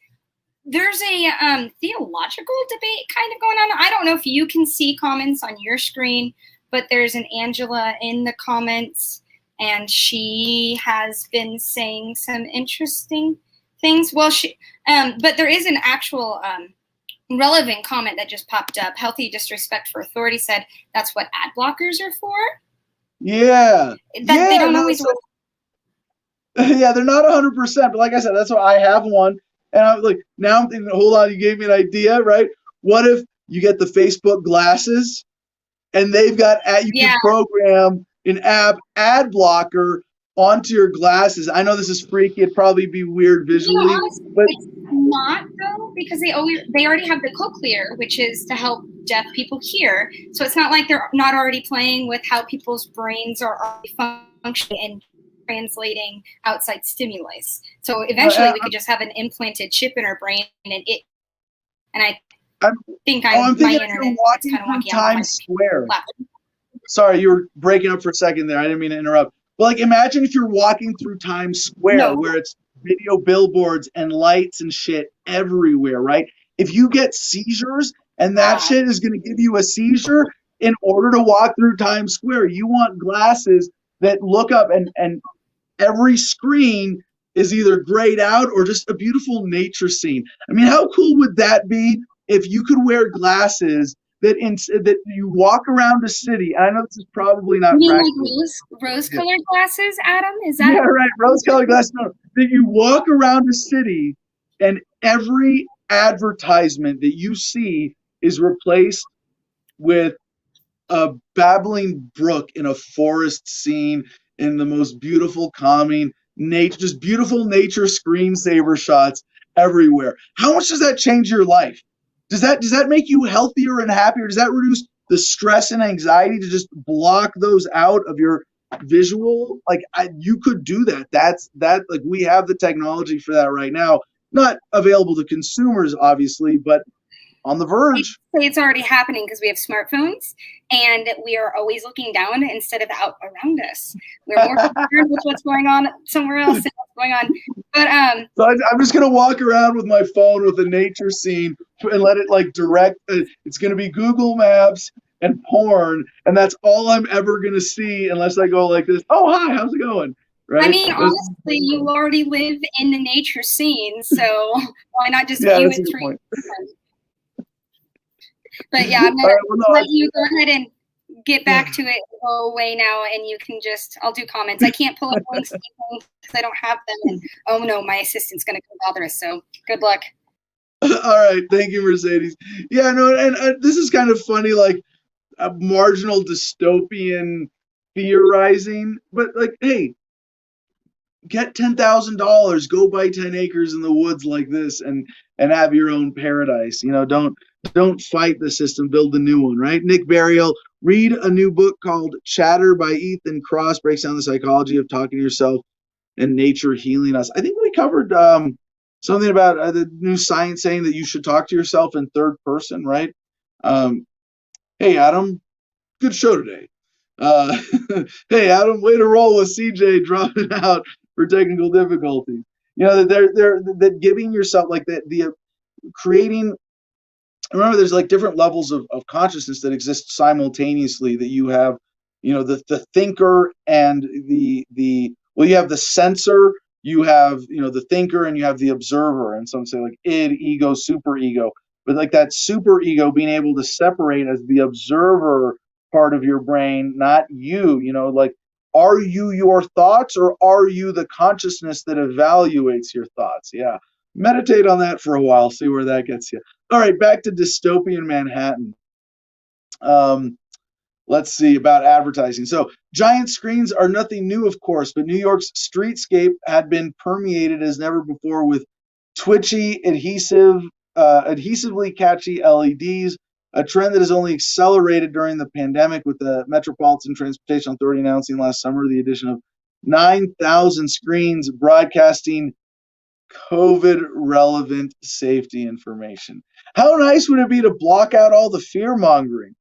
[SPEAKER 3] There's a theological debate kind of going on. I don't know if you can see comments on your screen, but there's an Angela in the comments, and she has been saying some interesting things. Well, but there is an actual relevant comment that just popped up. Healthy disrespect for authority said that's what ad blockers are for.
[SPEAKER 1] Yeah.
[SPEAKER 3] They don't always work.
[SPEAKER 1] Yeah, they're not 100%, but like I said, that's why I have one. And I'm like, now I'm thinking, hold on, you gave me an idea, right? What if you get the Facebook glasses and they've got, you can program an ad blocker onto your glasses. I know this is freaky. It'd probably be weird visually.
[SPEAKER 3] Honestly,
[SPEAKER 1] but
[SPEAKER 3] it's not, though, because they already have the cochlear, which is to help deaf people hear. So it's not like they're not already playing with how people's brains are already functioning and translating outside stimuli. So eventually we could just have an implanted chip in our brain, and I think
[SPEAKER 1] I'm thinking
[SPEAKER 3] my
[SPEAKER 1] internet walking
[SPEAKER 3] kind of
[SPEAKER 1] through
[SPEAKER 3] wonky
[SPEAKER 1] Times Square. Sorry, you were breaking up for a second there. I didn't mean to interrupt. But like, imagine if you're walking through Times Square where it's video billboards and lights and shit everywhere, right? If you get seizures and that shit is going to give you a seizure in order to walk through Times Square, you want glasses that look up and every screen is either grayed out or just a beautiful nature scene. I mean, how cool would that be if you could wear glasses that you walk around a city? I know this is probably not practical.
[SPEAKER 3] Like rose-colored glasses, Adam? Is that?
[SPEAKER 1] Yeah, right. Rose-colored glasses. No, that you walk around a city and every advertisement that you see is replaced with a babbling brook in a forest scene in the most beautiful, calming nature, just beautiful nature screensaver shots everywhere. How much does that change your life? Does that make you healthier and happier? Does that reduce the stress and anxiety to just block those out of your visual? Like you could do that. Like we have the technology for that right now. Not available to consumers, obviously, but on the verge.
[SPEAKER 3] It's already happening because we have smartphones and we are always looking down instead of out around us. We're more concerned with what's going on somewhere else and what's going on. But
[SPEAKER 1] so I'm just gonna walk around with my phone with a nature scene and let it like direct. It's gonna be Google Maps and porn, and that's all I'm ever gonna see unless I go like this. Oh, hi, how's it going? Right?
[SPEAKER 3] I mean, honestly, you already live in the nature scene, so why not just view it through? But yeah, I'm gonna let you go ahead and get back to it. Go away now, and you can I'll do comments. I can't pull up links because I don't have them. And oh no, my assistant's gonna come bother us. So good luck.
[SPEAKER 1] All right, thank you, Mercedes. Yeah, no, and this is kind of funny, like a marginal dystopian theorizing, but like, hey, get $10,000, go buy 10 acres in the woods like this, and have your own paradise. Don't fight the system, build a new one, right? Nick Burial, read a new book called Chatter by Ethan Kross, breaks down the psychology of talking to yourself and nature healing us. I think we covered something about the new science saying that you should talk to yourself in third person, right? Hey, Adam, good show today. Hey, Adam, way to roll with CJ dropping out for technical difficulties. That giving yourself like the creating. Remember, there's like different levels of consciousness that exist simultaneously. That you have, the thinker and you have the sensor, you have the thinker, and you have the observer. And some say like id, ego, super ego. But like that super ego being able to separate as the observer part of your brain, not you. Like, are you your thoughts or are you the consciousness that evaluates your thoughts? Yeah. Meditate on that for a while, see where that gets you. All right, back to dystopian Manhattan. Let's see about advertising. So giant screens are nothing new, of course, but New York's streetscape had been permeated as never before with twitchy, adhesively catchy LEDs, a trend that has only accelerated during the pandemic, with the Metropolitan Transportation Authority announcing last summer the addition of 9,000 screens broadcasting COVID-relevant safety information. How nice would it be to block out all the fear-mongering?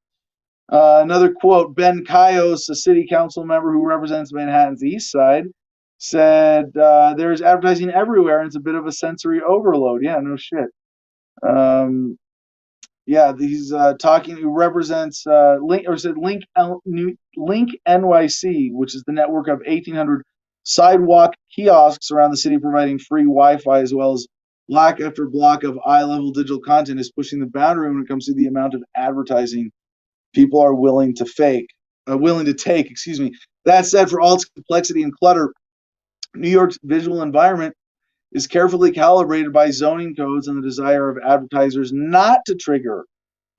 [SPEAKER 1] Another quote, Ben Kaios, a city council member who represents Manhattan's East Side, said, there's advertising everywhere and it's a bit of a sensory overload. Yeah, no shit. He's talking, who represents Link NYC, which is the network of 1,800 sidewalk kiosks around the city providing free Wi-Fi, as well as block after block of eye-level digital content, is pushing the boundary when it comes to the amount of advertising people are willing to take. That said, for all its complexity and clutter, New York's visual environment is carefully calibrated by zoning codes and the desire of advertisers not to trigger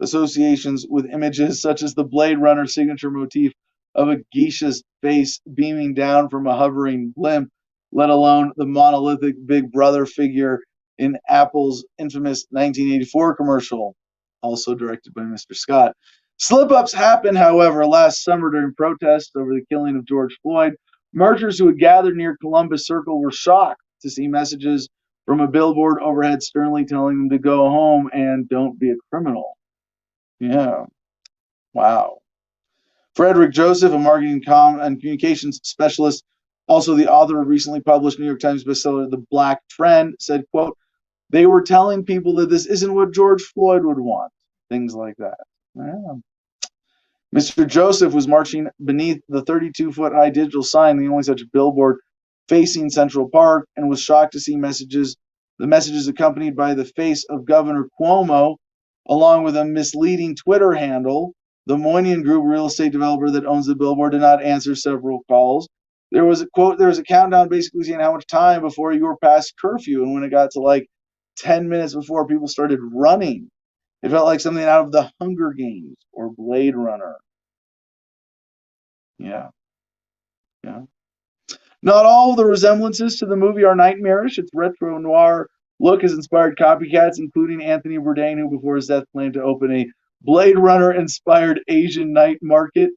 [SPEAKER 1] associations with images such as the Blade Runner signature motif of a geisha's face beaming down from a hovering blimp, let alone the monolithic Big Brother figure in Apple's infamous 1984 commercial, also directed by Mr. Scott. Slip-ups happened, however, last summer during protests over the killing of George Floyd. Marchers who had gathered near Columbus Circle were shocked to see messages from a billboard overhead sternly telling them to go home and don't be a criminal. Yeah. Wow. Frederick Joseph, a marketing and communications specialist, also the author of recently published New York Times bestseller, The Black Trend, said, quote, they were telling people that this isn't what George Floyd would want. Things like that. Yeah. Mr. Joseph was marching beneath the 32-foot high digital sign, the only such billboard facing Central Park, and was shocked to see the messages accompanied by the face of Governor Cuomo, along with a misleading Twitter handle. The Moynihan Group, real estate developer that owns the billboard, did not answer several calls. There was a countdown basically saying how much time before you were past curfew, and when it got to like 10 minutes before, people started running. It felt like something out of the Hunger Games or Blade Runner. Yeah. Not all of the resemblances to the movie are nightmarish. Its retro noir look has inspired copycats, including Anthony Bourdain, who before his death planned to open a Blade Runner-inspired Asian night market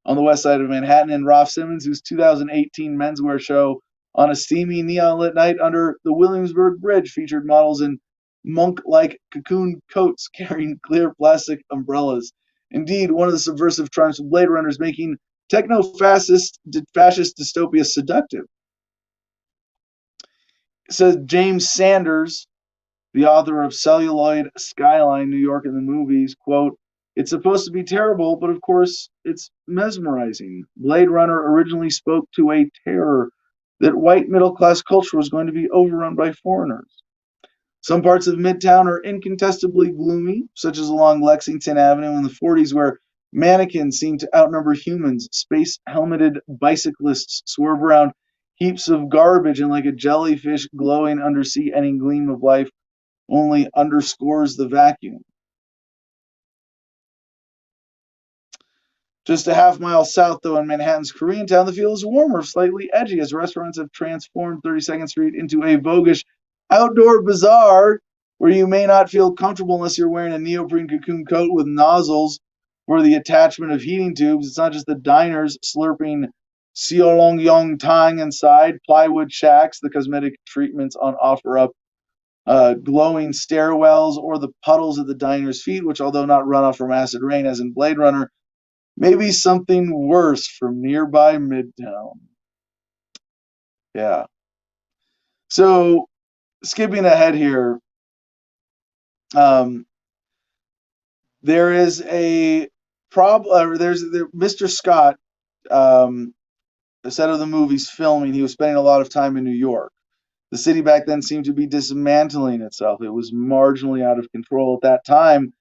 [SPEAKER 1] on the west side of Manhattan, and Ralph Simmons, whose 2018 menswear show on a steamy neon-lit night under the Williamsburg Bridge featured models in monk-like cocoon coats carrying clear plastic umbrellas. Indeed, one of the subversive triumphs of Blade Runner is making techno-fascist dystopia seductive. Says James Sanders, the author of Celluloid Skyline, New York and the Movies, quote, it's supposed to be terrible, but of course it's mesmerizing. Blade Runner originally spoke to a terror that white middle-class culture was going to be overrun by foreigners. Some parts of Midtown are incontestably gloomy, such as along Lexington Avenue in the 40s, where mannequins seem to outnumber humans. Space-helmeted bicyclists swerve around heaps of garbage, and like a jellyfish glowing undersea, any gleam of life only underscores the vacuum. Just a half mile south, though, in Manhattan's Koreatown, the feel is warmer, slightly edgy, as restaurants have transformed 32nd Street into a voguish outdoor bazaar where you may not feel comfortable unless you're wearing a neoprene cocoon coat with nozzles for the attachment of heating tubes. It's not just the diners slurping seolongyong tang inside, plywood shacks, the cosmetic treatments on offer up glowing stairwells, or the puddles at the diners' feet, which, although not runoff from acid rain as in Blade Runner, maybe something worse from nearby Midtown. Yeah. So, skipping ahead here, there is a problem. Mr. Scott, the set of the movie's filming, he was spending a lot of time in New York. The city back then seemed to be dismantling itself. It was marginally out of control at that time.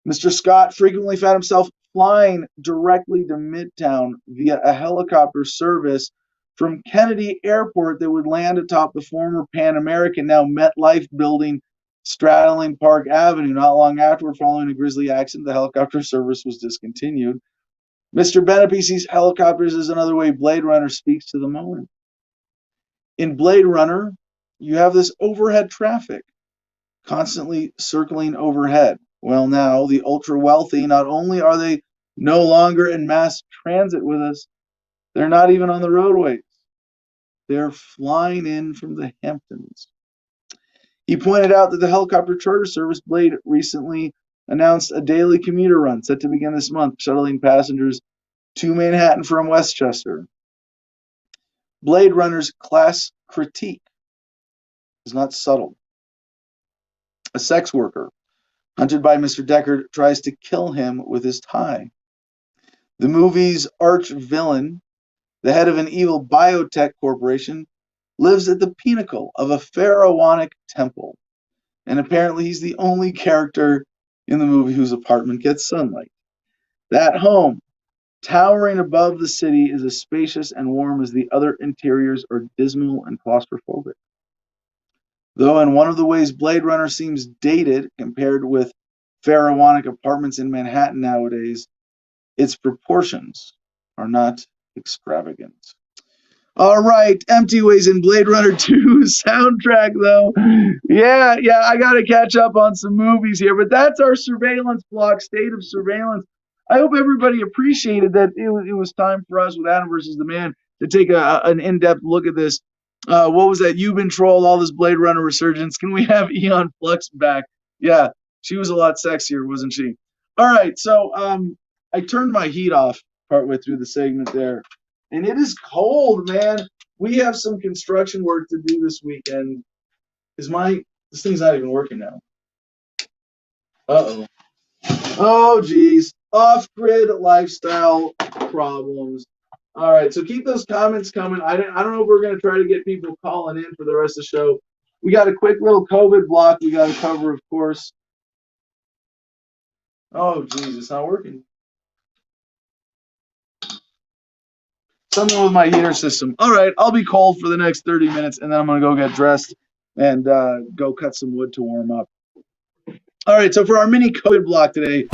[SPEAKER 1] Mr. Scott frequently found himself flying directly to Midtown via a helicopter service from Kennedy Airport that would land atop the former Pan American, now MetLife building straddling Park Avenue. Not long afterward, following a grisly accident, the helicopter service was discontinued. Mr. Benepe sees helicopters as another way Blade Runner speaks to the moment. In Blade Runner, you have this overhead traffic constantly circling overhead. Well, now the ultra wealthy, not only are they no longer in mass transit with us, they're not even on the roadways. They're flying in from the Hamptons. He pointed out that the helicopter charter service Blade recently announced a daily commuter run set to begin this month, shuttling passengers to Manhattan from Westchester. Blade Runner's class critique is not subtle. A sex worker, hunted by Mr. Deckard, tries to kill him with his tie. The movie's arch villain, the head of an evil biotech corporation, lives at the pinnacle of a pharaonic temple. And apparently he's the only character in the movie whose apartment gets sunlight. That home, towering above the city, is as spacious and warm as the other interiors are dismal and claustrophobic. Though in one of the ways Blade Runner seems dated compared with pharaonic apartments in Manhattan nowadays, its proportions are not extravagant. All right, Empty Ways in Blade Runner 2 soundtrack, though. Yeah, I got to catch up on some movies here, but that's our surveillance block, State of Surveillance. I hope everybody appreciated that it was time for us with Adam versus the Man to take an in-depth look at this. What was that? You've been trolled, all this Blade Runner resurgence. Can we have Eon Flux back? Yeah, she was a lot sexier, wasn't she? All right, so I turned my heat off partway through the segment there. And it is cold, man. We have some construction work to do this weekend. This thing's not even working now. Uh-oh. Oh, geez. Off-grid lifestyle problems. All right, so keep those comments coming. I don't know if we're going to try to get people calling in for the rest of the show. We got a quick little COVID block we got to cover, of course. Oh, geez, it's not working. Something with my heater system. All right, I'll be cold for the next 30 minutes, and then I'm going to go get dressed and go cut some wood to warm up. All right, so for our mini COVID block today,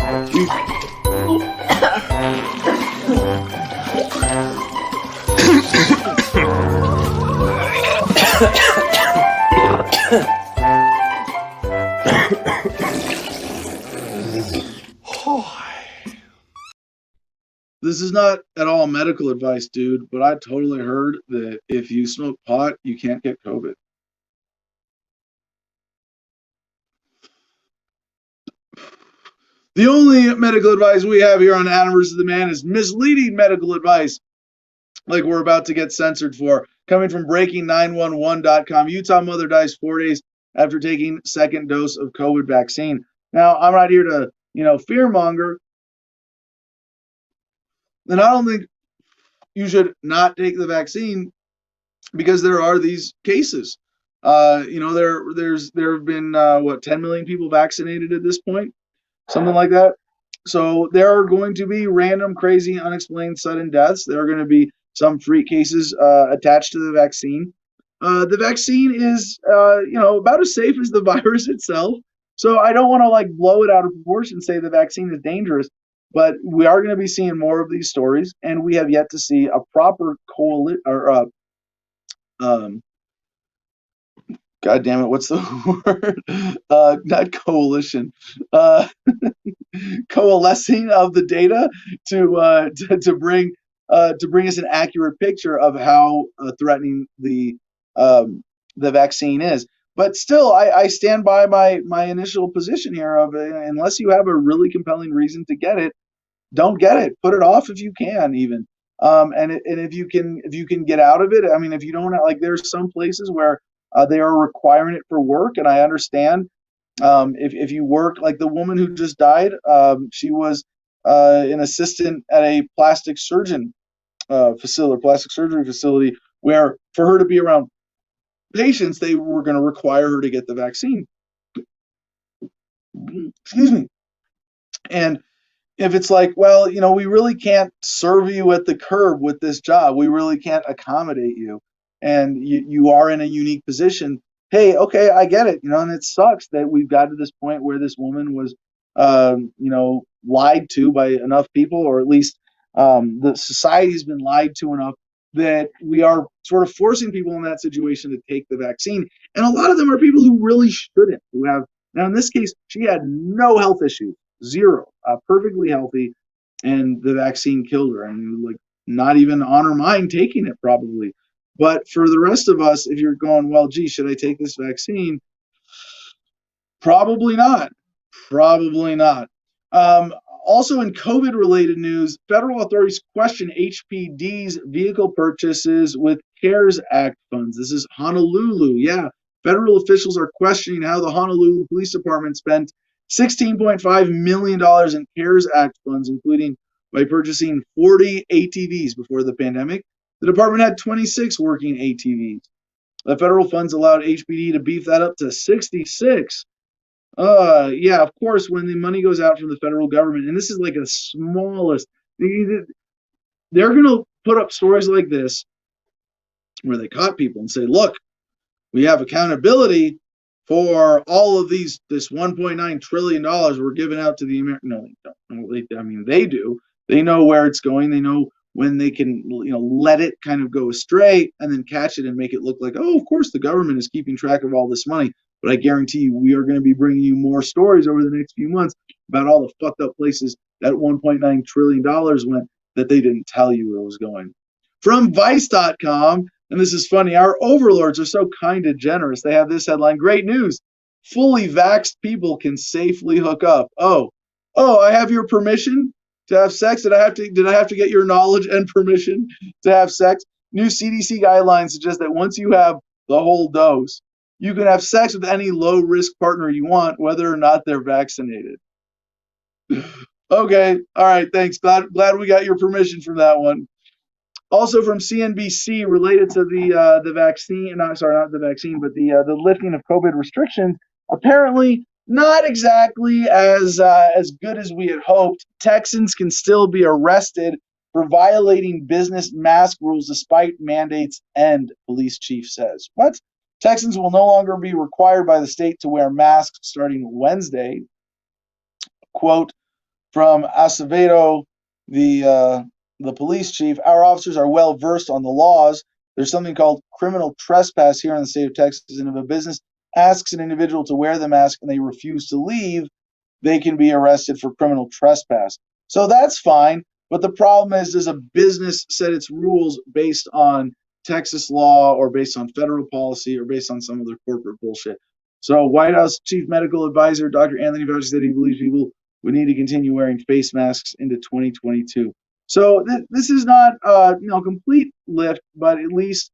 [SPEAKER 1] this is not at all medical advice, dude, but I totally heard that if you smoke pot, you can't get COVID. The only medical advice we have here on Adam vs. the Man is misleading medical advice, like we're about to get censored for, coming from breaking911.com. Utah mother dies 4 days after taking second dose of COVID vaccine. Now, I'm not here to, fearmonger. And I don't think you should not take the vaccine because there are these cases. There have been 10 million people vaccinated at this point, something like that. So there are going to be random, crazy, unexplained sudden deaths. There are going to be some freak cases attached to the vaccine. The vaccine is, about as safe as the virus itself. So I don't want to blow it out of proportion and say the vaccine is dangerous. But we are going to be seeing more of these stories, and we have yet to see a proper God damn it, what's the word? Not coalition. Coalescing of the data to bring us an accurate picture of how threatening the vaccine is. But still, I stand by my initial position here of unless you have a really compelling reason to get it, don't get it. Put it off if you can, even. And if you can get out of it. I mean, if you don't there's some places where they are requiring it for work, and I understand. If you work, like the woman who just died, she was an assistant at a plastic surgery facility, where for her to be around patients, they were going to require her to get the vaccine. Excuse me. And if it's we really can't serve you at the curb with this job, we really can't accommodate you, and you are in a unique position. Hey, okay, I get it, and it sucks that we've got to this point where this woman was, lied to by enough people, or at least The society has been lied to enough that we are sort of forcing people in that situation to take the vaccine. And a lot of them are people who really shouldn't, who have, now in this case, she had no health issues, zero, perfectly healthy, and the vaccine killed her. And like, not even on her mind taking it probably. But for the rest of us, if you're going, well, gee, should I take this vaccine? Probably not. Probably not. Um, Also, in COVID related news, federal authorities question HPD's vehicle purchases with CARES Act funds. This is Honolulu. Yeah. Federal officials are questioning how the Honolulu Police Department spent $16.5 million in CARES Act funds, including by purchasing 40 ATVs before the pandemic. The department had 26 working ATVs. The federal funds allowed HPD to beef that up to 66. Yeah, of course, when the money goes out from the federal government, and this is like the smallest, they're going to put up stories like this where they caught people and say, look, we have accountability for all of this $1.9 trillion we're giving out to the American. No, they don't. I mean, they do. They know where it's going. They know when they can, let it kind of go astray and then catch it and make it look like, oh, of course, the government is keeping track of all this money. But I guarantee you, we are going to be bringing you more stories over the next few months about all the fucked up places that $1.9 trillion went that they didn't tell you where it was going. From Vice.com, and this is funny, our overlords are so kind and generous. They have this headline: great news. Fully vaxxed people can safely hook up. Oh, I have your permission to have sex? Did I have to get your knowledge and permission to have sex? New CDC guidelines suggest that once you have the whole dose, you can have sex with any low-risk partner you want, whether or not they're vaccinated. Okay, all right, thanks. Glad we got your permission from that one. Also from CNBC, related to the vaccine, not the vaccine, but the lifting of COVID restrictions. Apparently, not exactly as good as we had hoped. Texans can still be arrested for violating business mask rules despite mandates end, police chief says. What? Texans will no longer be required by the state to wear masks starting Wednesday. Quote from Acevedo, the police chief: our officers are well versed on the laws. There's something called criminal trespass here in the state of Texas, and if a business asks an individual to wear the mask and they refuse to leave, they can be arrested for criminal trespass. So that's fine, but the problem is, does a business set its rules based on Texas law or based on federal policy or based on some other corporate bullshit? So White House Chief Medical Advisor Dr. Anthony Fauci said he believes people would need to continue wearing face masks into 2022. So this is not complete lift, but at least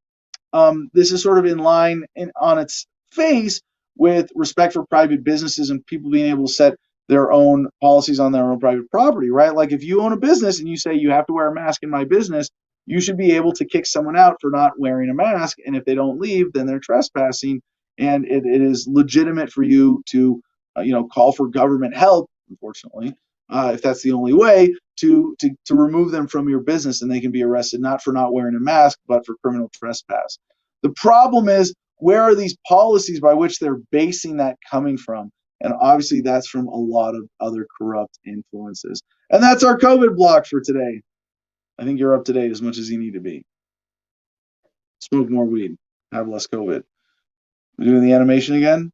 [SPEAKER 1] this is sort of in line on its face with respect for private businesses and people being able to set their own policies on their own private property, right? Like if you own a business and you say you have to wear a mask in my business, you should be able to kick someone out for not wearing a mask. And if they don't leave, then they're trespassing. And it is legitimate for you to, call for government help, unfortunately, if that's the only way, to remove them from your business, and they can be arrested not for not wearing a mask, but for criminal trespass. The problem is, where are these policies by which they're basing that coming from? And obviously that's from a lot of other corrupt influences. And that's our COVID block for today. I think you're up to date as much as you need to be. Smoke more weed. Have less COVID. We're doing the animation again?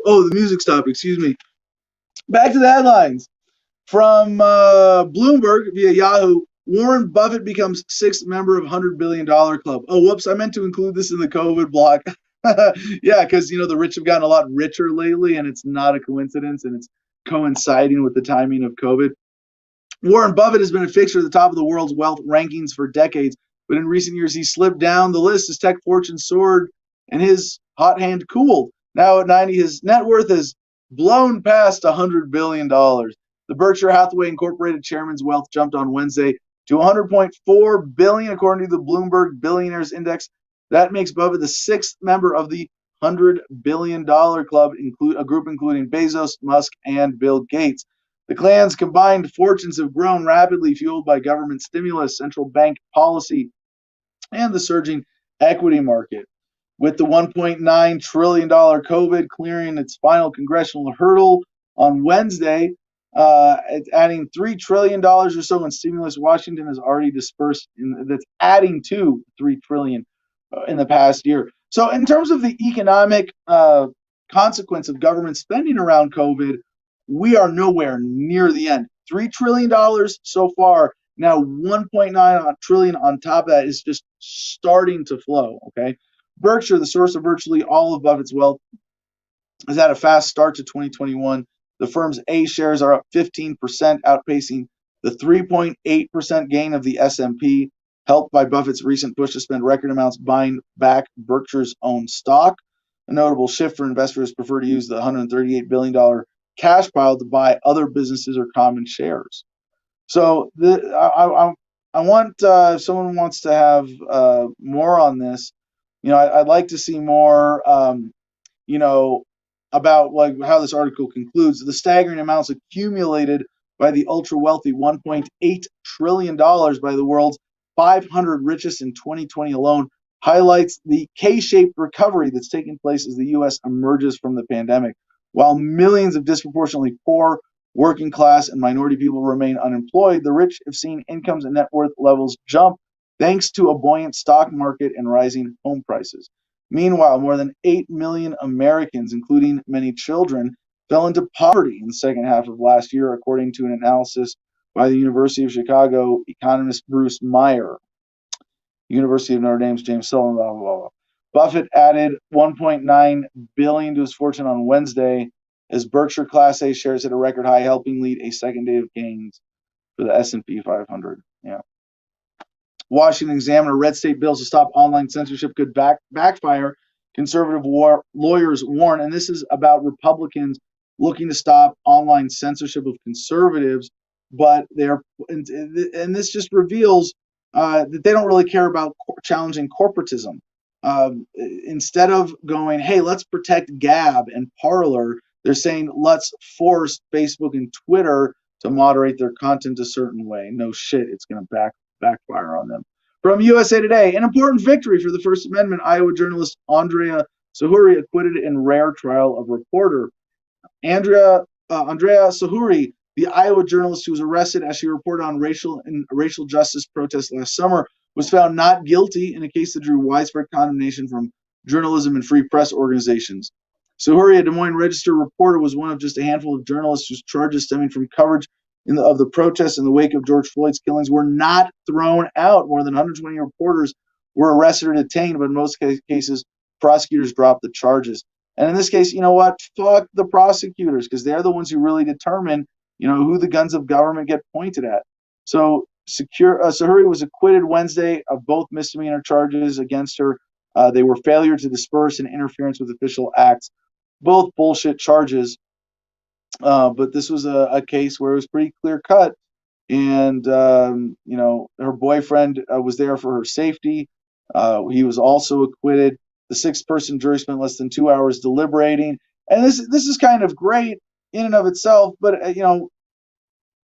[SPEAKER 1] Oh, the music stopped. Excuse me. Back to the headlines. From Bloomberg via Yahoo, Warren Buffett becomes sixth member of $100 billion club. Oh, whoops. I meant to include this in the COVID block. Yeah, because, the rich have gotten a lot richer lately, and it's not a coincidence, and it's coinciding with the timing of COVID. Warren Buffett has been a fixture at the top of the world's wealth rankings for decades, but in recent years, he slipped down the list as tech fortune soared and his hot hand cooled. Now at 90, his net worth has blown past $100 billion. The Berkshire Hathaway Incorporated chairman's wealth jumped on Wednesday to $100.4 billion, according to the Bloomberg Billionaires Index. That makes Buffett the sixth member of the $100 billion club, a group including Bezos, Musk, and Bill Gates. The clan's combined fortunes have grown rapidly, fueled by government stimulus, central bank policy, and the surging equity market. With the $1.9 trillion COVID clearing its final congressional hurdle on Wednesday, adding $3 trillion or so in stimulus, Washington has already dispersed. That's adding to $3 trillion in the past year. So, in terms of the economic consequence of government spending around COVID, we are nowhere near the end. $3 trillion so far. Now, 1.9 trillion on top of that is just starting to flow. Okay, Berkshire, the source of virtually all of Buffett's wealth, has had a fast start to 2021. The firm's A shares are up 15%, outpacing the 3.8% gain of the S&P, helped by Buffett's recent push to spend record amounts buying back Berkshire's own stock. A notable shift for investors prefer to use the $138 billion cash pile to buy other businesses or common shares. So I want, if someone wants to have more on this, I'd like to see more, about like how this article concludes. The staggering amounts accumulated by the ultra wealthy, $1.8 trillion by the world's 500 richest in 2020 alone, highlights the K-shaped recovery that's taking place as the U.S. emerges from the pandemic. While millions of disproportionately poor, working class, and minority people remain unemployed, the rich have seen incomes and net worth levels jump thanks to a buoyant stock market and rising home prices. Meanwhile, more than 8 million Americans, including many children, fell into poverty in the second half of last year, according to an analysis by the University of Chicago economist Bruce Meyer. University of Notre Dame's James Sullivan, blah, blah, blah. Buffett added $1.9 billion to his fortune on Wednesday as Berkshire Class A shares hit a record high, helping lead a second day of gains for the S&P 500. Yeah. Washington Examiner, red state bills to stop online censorship could backfire, conservative lawyers warn. And this is about Republicans looking to stop online censorship of conservatives, but and this just reveals that they don't really care about challenging corporatism. Instead of going, hey, let's protect Gab and Parler, they're saying let's force Facebook and Twitter to moderate their content a certain way. No shit, it's going to backfire on them. From USA Today, an important victory for the First Amendment. Iowa journalist Andrea Sahuri acquitted in rare trial of reporter. Andrea Sahuri, the Iowa journalist who was arrested as she reported on racial justice protests last summer, was found not guilty in a case that drew widespread condemnation from journalism and free press organizations. Sahuri, a Des Moines Register reporter, was one of just a handful of journalists whose charges stemming from coverage of the protests in the wake of George Floyd's killings were not thrown out. More than 120 reporters were arrested or detained, but in most cases, prosecutors dropped the charges. And in this case, you know what? Fuck the prosecutors, because they're the ones who really determine, who the guns of government get pointed at. So Sahuri was acquitted Wednesday of both misdemeanor charges against her. They were failure to disperse and interference with official acts, both bullshit charges. But this was a case where it was pretty clear cut. And, her boyfriend was there for her safety. He was also acquitted. The 6-person jury spent less than 2 hours deliberating. And this is kind of great in and of itself. But,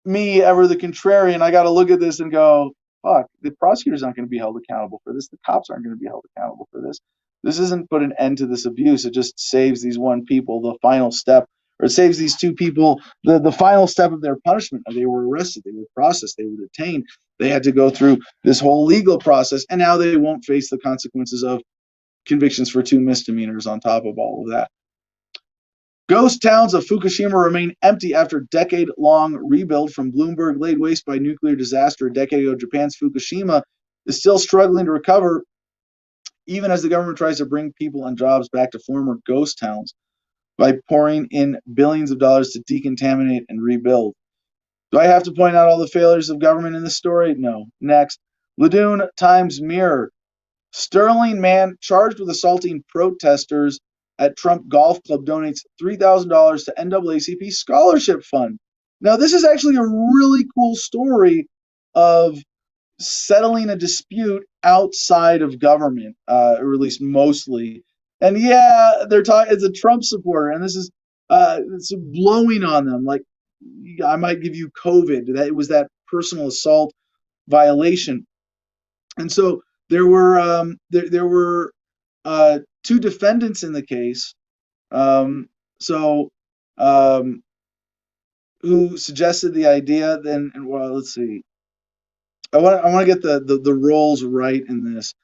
[SPEAKER 1] me, ever the contrarian, I got to look at this and go, fuck, the prosecutor's not going to be held accountable for this. The cops aren't going to be held accountable for this. This doesn't put an end to this abuse. It just saves these one people the final step, or it saves these two people the final step of their punishment. They were arrested, they were processed, they were detained. They had to go through this whole legal process, and now they won't face the consequences of convictions for 2 misdemeanors on top of all of that. Ghost towns of Fukushima remain empty after decade-long rebuild from Bloomberg laid waste by nuclear disaster a decade ago. Japan's Fukushima is still struggling to recover, even as the government tries to bring people and jobs back to former ghost towns by pouring in billions of dollars to decontaminate and rebuild. Do I have to point out all the failures of government in this story? No. Next, Ladue Times-Mirror. Sterling man charged with assaulting protesters at Trump Golf Club donates $3,000 to NAACP Scholarship Fund. Now, this is actually a really cool story of settling a dispute outside of government, or at least mostly. And yeah, they're talking. It's a Trump supporter, and this is it's blowing on them. Like, I might give you COVID. That it was that personal assault violation, and so there were two defendants in the case. So who suggested the idea? Then, well, let's see. I want to get the roles right in this.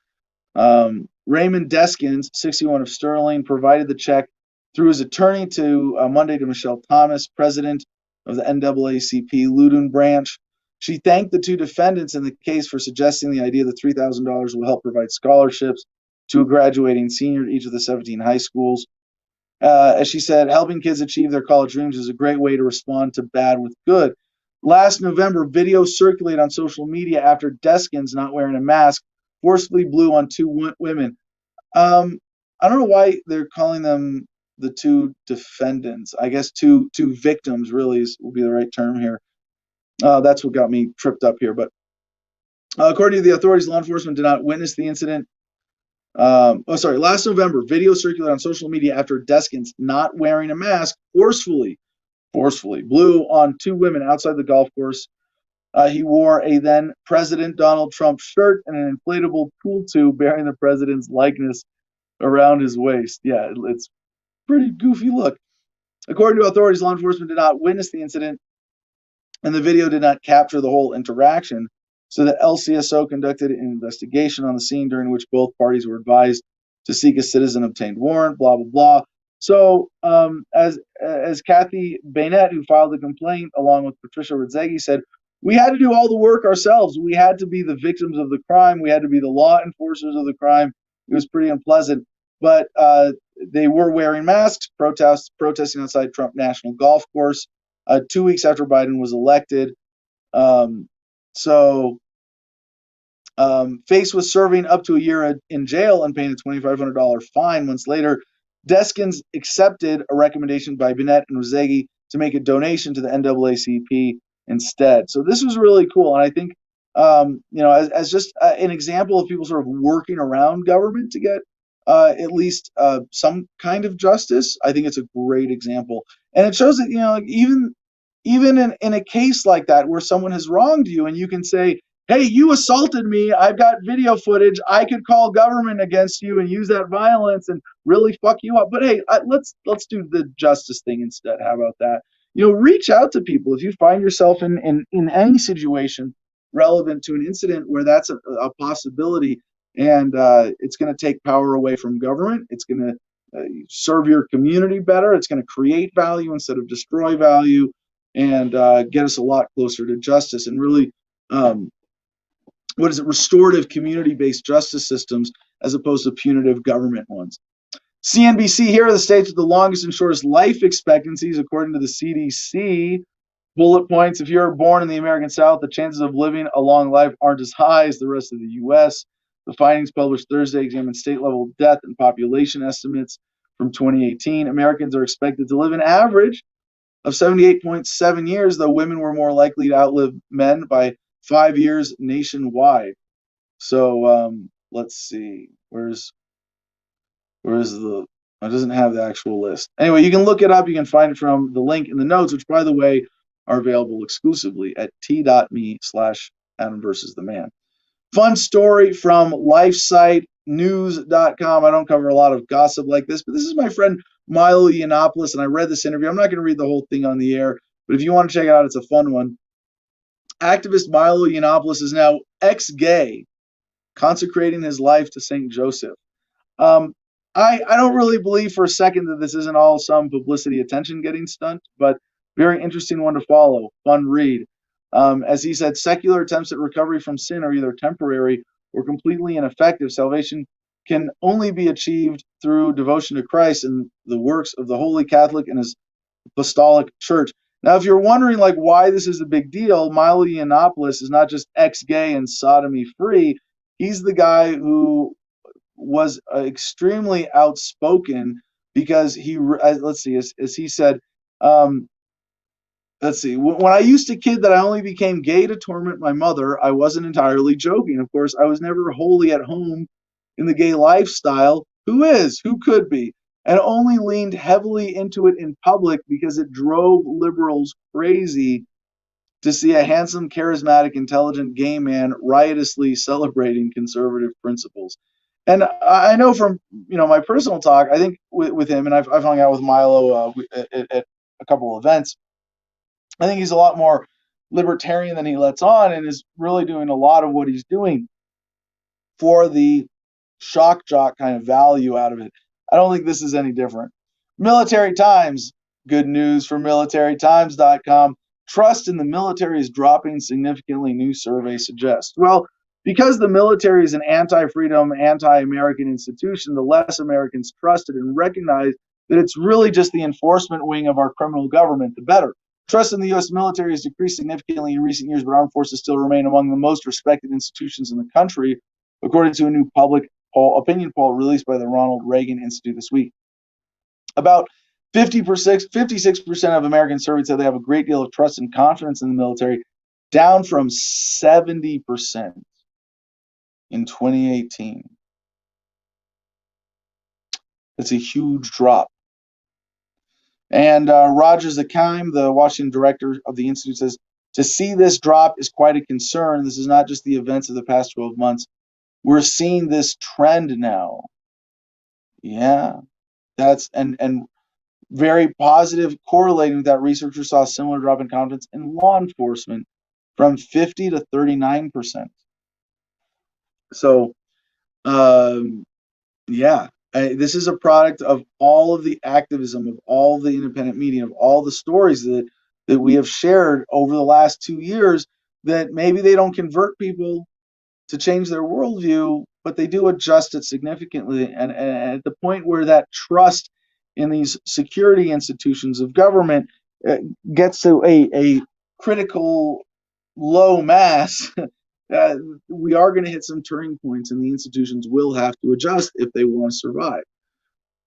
[SPEAKER 1] Raymond Deskins, 61 of Sterling, provided the check through his attorney to Monday to Michelle Thomas, president of the NAACP Loudoun branch. She thanked the two defendants in the case for suggesting the idea that $3,000 will help provide scholarships to a graduating senior at each of the 17 high schools. As she said, helping kids achieve their college dreams is a great way to respond to bad with good. Last November, video circulated on social media after Deskins, not wearing a mask, forcibly blew on two women. I don't know why they're calling them the two defendants. I guess two victims really would be the right term here. That's what got me tripped up here. But according to the authorities, law enforcement did not witness the incident. Last November, video circulated on social media after Deskins, not wearing a mask, forcefully blew on two women outside the golf course. He wore a then President Donald Trump shirt and an inflatable pool tube bearing the president's likeness around his waist. Yeah, it's pretty goofy look. According to authorities, law enforcement did not witness the incident, and the video did not capture the whole interaction. So the LCSO conducted an investigation on the scene, during which both parties were advised to seek a citizen-obtained warrant, blah, blah, blah. So as Kathy Baynett, who filed the complaint, along with Patricia Radzegi, said, we had to do all the work ourselves. We had to be the victims of the crime. We had to be the law enforcers of the crime. It was pretty unpleasant. But they were wearing masks, protesting outside Trump National Golf Course 2 weeks after Biden was elected. Face was serving up to a year in jail and paying a $2,500 fine. Months later, Deskins accepted a recommendation by Bennett and Radzegi to make a donation to the NAACP instead. So this was really cool. And I think, as just an example of people sort of working around government to get at least some kind of justice, I think it's a great example. And it shows that, like even in a case like that where someone has wronged you and you can say, hey, you assaulted me, I've got video footage, I could call government against you and use that violence and really fuck you up. But hey, let's do the justice thing instead. How about that? Reach out to people if you find yourself in any situation relevant to an incident where that's a possibility, and it's going to take power away from government. It's going to serve your community better. It's going to create value instead of destroy value, and get us a lot closer to justice and really restorative community-based justice systems as opposed to punitive government ones. CNBC, here are the states with the longest and shortest life expectancies according to the CDC. Bullet points: if you're born in the American South, the chances of living a long life aren't as high as the rest of the U.S. The findings published Thursday examined state-level death and population estimates from 2018. Americans are expected to live an average of 78.7 years, though women were more likely to outlive men by 5 years nationwide. So let's see. Where's the? It doesn't have the actual list. Anyway, you can look it up. You can find it from the link in the notes, which, by the way, are available exclusively at t.me/Adam versus the man. Fun story from LifeSiteNews.com. I don't cover a lot of gossip like this, but this is my friend Milo Yiannopoulos, and I read this interview. I'm not going to read the whole thing on the air, but if you want to check it out, it's a fun one. Activist Milo Yiannopoulos is now ex-gay, consecrating his life to St. Joseph. I don't really believe for a second that this isn't all some publicity attention-getting stunt, but very interesting one to follow. Fun read. As he said, secular attempts at recovery from sin are either temporary or completely ineffective. Salvation can only be achieved through devotion to Christ and the works of the Holy Catholic and His Apostolic Church. Now, if you're wondering why this is a big deal, Milo Yiannopoulos is not just ex-gay and sodomy-free. He's the guy who was extremely outspoken because he, as he said, when I used to kid that I only became gay to torment my mother, I wasn't entirely joking. Of course, I was never wholly at home in the gay lifestyle. who could be, and only leaned heavily into it in public because it drove liberals crazy to see a handsome, charismatic, intelligent gay man riotously celebrating conservative principles. And I know from my personal talk, I think with him, and I've hung out with Milo at a couple of events. I think he's a lot more libertarian than he lets on, and is really doing a lot of what he's doing for the shock jock kind of value out of it. I don't think this is any different. Military Times, good news for militarytimes.com. Trust in the military is dropping significantly, new survey suggests. Well, because the military is an anti-freedom, anti-American institution, the less Americans trust it and recognize that it's really just the enforcement wing of our criminal government, the better. Trust in the U.S. military has decreased significantly in recent years, but armed forces still remain among the most respected institutions in the country, according to a new public opinion poll released by the Ronald Reagan Institute this week. About 56% of Americans surveyed said they have a great deal of trust and confidence in the military, down from 70% in 2018. It's a huge drop. And Roger Zakheim, the Washington director of the Institute, says, to see this drop is quite a concern. This is not just the events of the past 12 months. We're seeing this trend now. Yeah, that's and very positive. Correlating with that, researchers saw a similar drop in confidence in law enforcement from 50 to 39%. So, yeah, this is a product of all of the activism, of all the independent media, of all the stories that we have shared over the last 2 years, that maybe they don't convert people to change their worldview, but they do adjust it significantly. And at the point where that trust in these security institutions of government gets to a critical low mass, we are going to hit some turning points, and the institutions will have to adjust if they want to survive.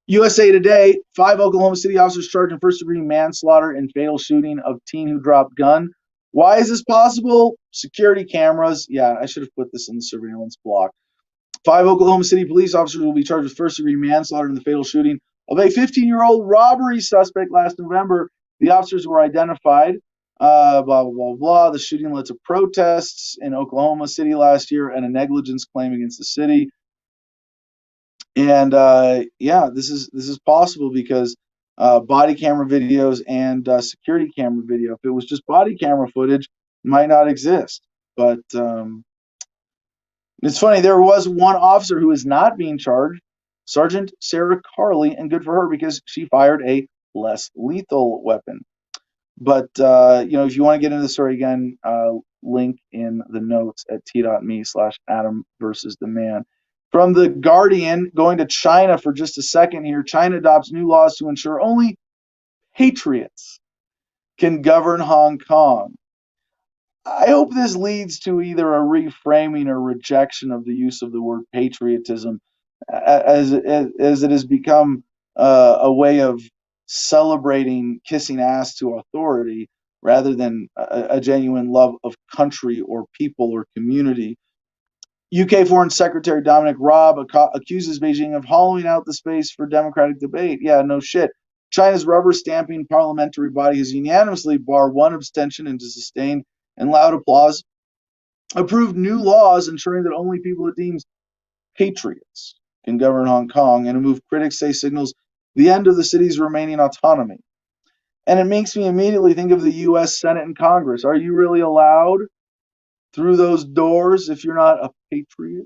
[SPEAKER 1] USA Today, 5 Oklahoma City officers charged in first-degree manslaughter in fatal shooting of teen who dropped gun. Why is this possible? Security cameras. Yeah, I should have put this in the surveillance block. 5 Oklahoma City police officers will be charged with first-degree manslaughter in the fatal shooting of a 15-year-old robbery suspect last November. The officers were identified. Blah, blah, blah, blah. The shooting led to protests in Oklahoma City last year and a negligence claim against the city. And yeah, this is possible because body camera videos and security camera video. If it was just body camera footage, it might not exist. But it's funny, there was one officer who is not being charged, Sergeant Sarah Carley, and good for her because she fired a less lethal weapon. But if you want to get into the story again, link in the notes at t.me/Adam versus the man. From The Guardian, going to China for just a second here. China adopts new laws to ensure only patriots can govern Hong Kong. I hope this leads to either a reframing or rejection of the use of the word patriotism, as it has become a way of celebrating kissing ass to authority rather than a genuine love of country or people or community. UK Foreign Secretary Dominic Raab accuses Beijing of hollowing out the space for democratic debate. Yeah, no shit. China's rubber-stamping parliamentary body has unanimously, bar one abstention and sustained and loud applause, approved new laws ensuring that only people it deems patriots can govern Hong Kong, and a move critics say signals the end of the city's remaining autonomy. And it makes me immediately think of the U.S. Senate and Congress. Are you really allowed through those doors if you're not a patriot?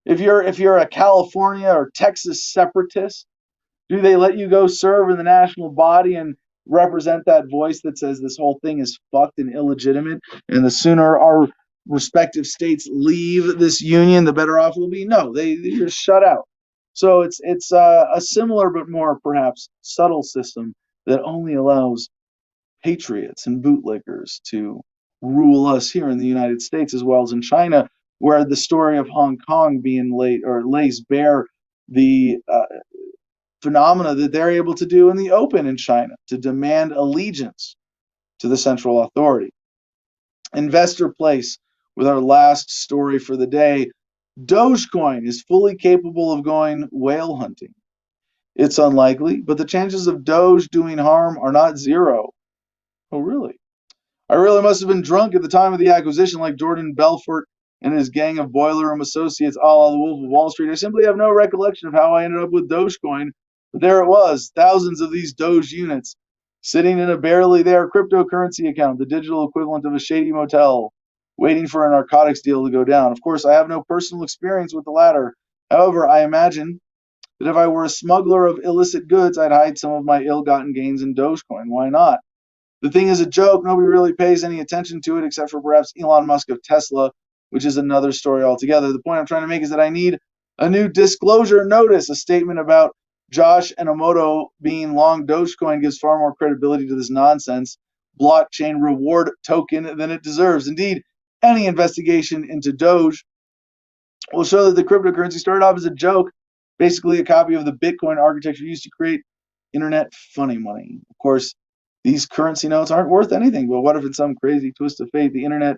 [SPEAKER 1] If you're a California or Texas separatist, do they let you go serve in the national body and represent that voice that says this whole thing is fucked and illegitimate, and the sooner our respective states leave this union, the better off we'll be? No, you're shut out. So it's a similar but more perhaps subtle system that only allows patriots and bootlickers to rule us here in the United States as well as in China, where the story of Hong Kong being lays bare the phenomena that they're able to do in the open in China, to demand allegiance to the central authority. Investor Place, with our last story for the day. Dogecoin is fully capable of going whale hunting. It's unlikely, but the chances of Doge doing harm are not zero. Oh, really? I really must have been drunk at the time of the acquisition, like Jordan Belfort and his gang of boiler room associates, a la the Wolf of Wall Street. I simply have no recollection of how I ended up with Dogecoin, but there it was, thousands of these Doge units, sitting in a barely there cryptocurrency account, the digital equivalent of a shady motel, waiting for a narcotics deal to go down. Of course, I have no personal experience with the latter. However, I imagine that if I were a smuggler of illicit goods, I'd hide some of my ill-gotten gains in Dogecoin. Why not? The thing is a joke. Nobody really pays any attention to it except for perhaps Elon Musk of Tesla, which is another story altogether. The point I'm trying to make is that I need a new disclosure notice. A statement about Josh Enomoto being long Dogecoin gives far more credibility to this nonsense blockchain reward token than it deserves. Indeed, any investigation into Doge will show that the cryptocurrency started off as a joke, basically a copy of the Bitcoin architecture used to create internet funny money. Of course, these currency notes aren't worth anything, but what if in some crazy twist of fate the internet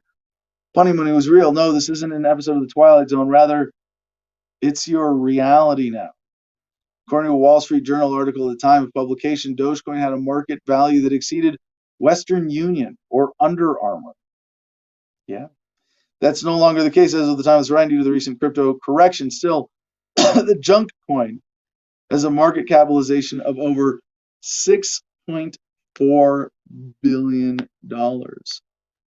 [SPEAKER 1] funny money was real? No, this isn't an episode of The Twilight Zone. Rather, it's your reality now. According to a Wall Street Journal article at the time of publication, Dogecoin had a market value that exceeded Western Union or Under Armour. Yeah. That's no longer the case as of the time of this writing due to the recent crypto correction. Still, the junk coin has a market capitalization of over $6.4 billion.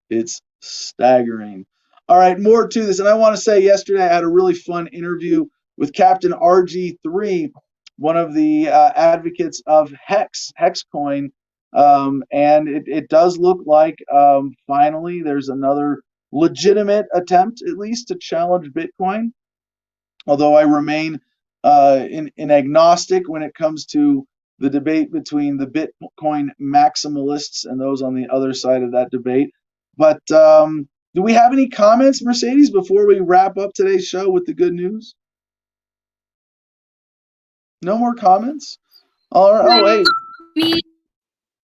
[SPEAKER 1] It's staggering. All right, more to this. And I want to say yesterday I had a really fun interview with Captain RG3, one of the advocates of Hexcoin. And it does look like finally there's another legitimate attempt, at least, to challenge Bitcoin. Although I remain in agnostic when it comes to the debate between the Bitcoin maximalists and those on the other side of that debate. But do we have any comments, Mercedes, before we wrap up today's show with the good news? No more comments? All right. Oh, wait.
[SPEAKER 3] Me,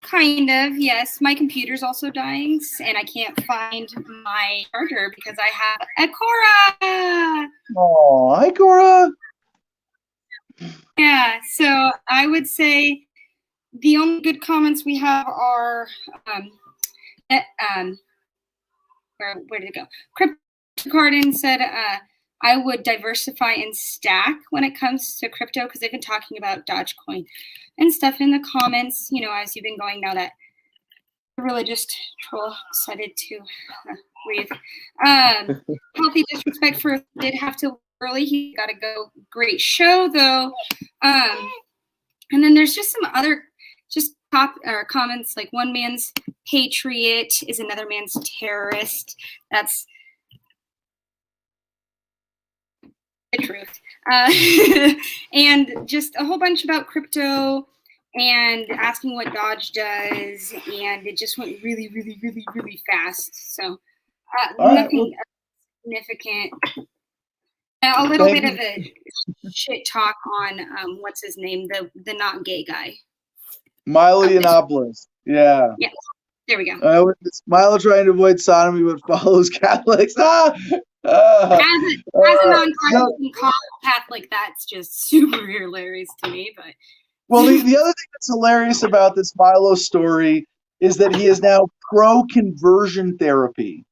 [SPEAKER 3] kind of, yes. My computer's also dying, and I can't find my charger because I have a Cora.
[SPEAKER 1] Oh, hi, Cora.
[SPEAKER 3] Yeah, so I would say the only good comments we have are, where did it go? CryptoCardin said, I would diversify and stack when it comes to crypto because they've been talking about Dogecoin and stuff in the comments, you know, as you've been going now that the religious troll decided to breathe. Healthy disrespect for did have to early. He got to go. Great show though. And then there's just some other just comments like one man's patriot is another man's terrorist. That's the truth. And just a whole bunch about crypto and asking what Dodge does, and it just went really, really, really, really fast. So nothing significant. A little bit of a shit talk on what's his name, the not gay guy.
[SPEAKER 1] Milo Yiannopoulos. Yeah.
[SPEAKER 3] Yeah. There we go.
[SPEAKER 1] Milo trying to avoid sodomy but follows Catholics.
[SPEAKER 3] As a non-Catholic Catholic, that's just super hilarious to me. But
[SPEAKER 1] well, the other thing that's hilarious about this Milo story is that he is now pro-conversion therapy.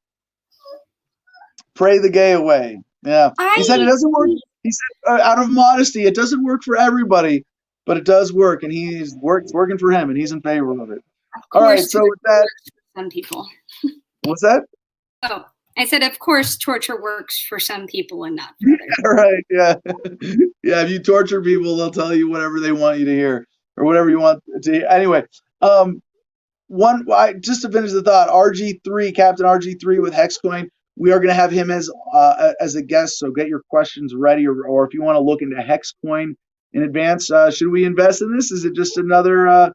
[SPEAKER 1] Pray the gay away. Yeah. He said it doesn't work. He said out of modesty, it doesn't work for everybody, but it does work, and it's working for him, and he's in favor of it. All right, so with that,
[SPEAKER 3] some people.
[SPEAKER 1] What's that?
[SPEAKER 3] Oh, I said, of course, torture works for some people and not for others.
[SPEAKER 1] All right, yeah. Yeah, if you torture people, they'll tell you whatever they want you to hear or whatever you want to hear. Anyway, just to finish the thought, RG3, Captain RG3 with Hexcoin, we are going to have him as a guest, so get your questions ready, or if you want to look into Hexcoin in advance, should we invest in this? Is it just another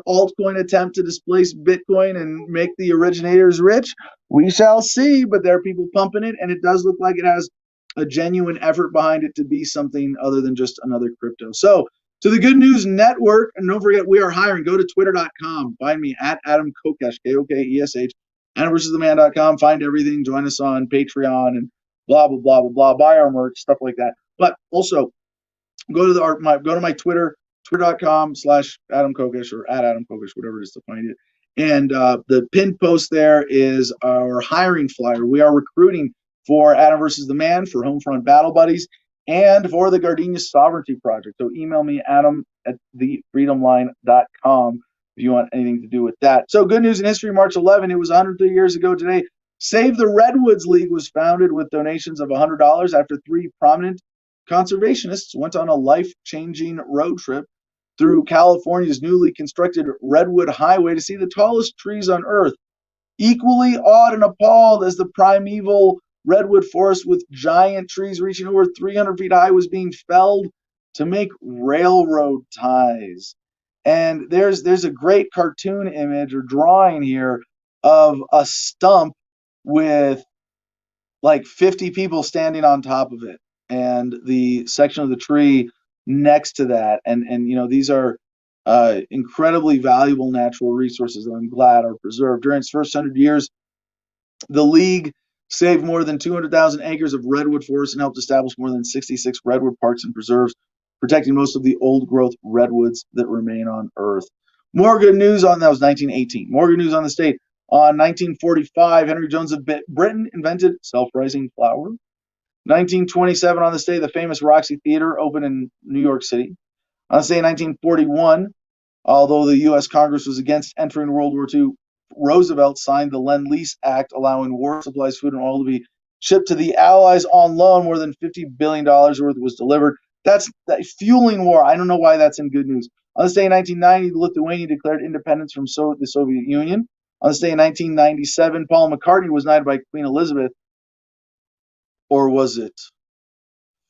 [SPEAKER 1] altcoin attempt to displace Bitcoin and make the originators rich? We shall see, but there are people pumping it, and it does look like it has a genuine effort behind it to be something other than just another crypto. So, to the Good News Network, and don't forget, we are hiring. Go to twitter.com. Find me at Adam Kokesh, Kokesh, AdamVersusTheMan.com. Find everything. Join us on Patreon and blah, blah, blah, blah, blah, buy our merch, stuff like that. But also go to my Twitter, twitter.com/Adam Kokesh or @Adam Kokesh, whatever it is to find it. And the pinned post there is our hiring flyer. We are recruiting for Adam versus the Man, for Homefront Battle Buddies, and for the Gardenia Sovereignty Project. So email me, adam@thefreedomline.com, if you want anything to do with that. So good news in history, March 11, it was 103 years ago today. Save the Redwoods League was founded with donations of $100 after 3 prominent conservationists went on a life-changing road trip through California's newly constructed Redwood Highway to see the tallest trees on Earth. Equally awed and appalled as the primeval redwood forest with giant trees reaching over 300 feet high was being felled to make railroad ties. And there's a great cartoon image or drawing here of a stump with like 50 people standing on top of it, and the section of the tree next to that. And these are incredibly valuable natural resources that I'm glad are preserved. During its first 100 years, the League saved more than 200,000 acres of redwood forest and helped establish more than 66 redwood parks and preserves, protecting most of the old growth redwoods that remain on Earth. More good news on that was 1918. More good news on the state. On 1945, Henry Jones of Britain invented self-rising flour. 1927, on this day, the famous Roxy Theater opened in New York City. On this day, 1941, although the U.S. Congress was against entering World War II, Roosevelt signed the Lend-Lease Act, allowing war supplies, food, and oil to be shipped to the Allies on loan. More than $50 billion worth was delivered. That's fueling war. I don't know why that's in good news. On this day in 1990, Lithuania declared independence from the Soviet Union. On this day in 1997, Paul McCartney was knighted by Queen Elizabeth. Or was it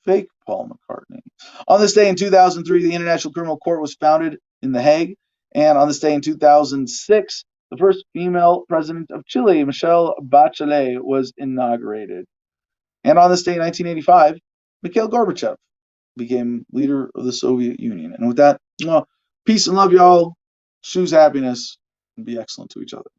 [SPEAKER 1] fake Paul McCartney? On this day in 2003, the International Criminal Court was founded in The Hague. And on this day in 2006, the first female president of Chile, Michelle Bachelet, was inaugurated. And on this day in 1985, Mikhail Gorbachev became leader of the Soviet Union. And with that, peace and love, y'all. Choose happiness and be excellent to each other.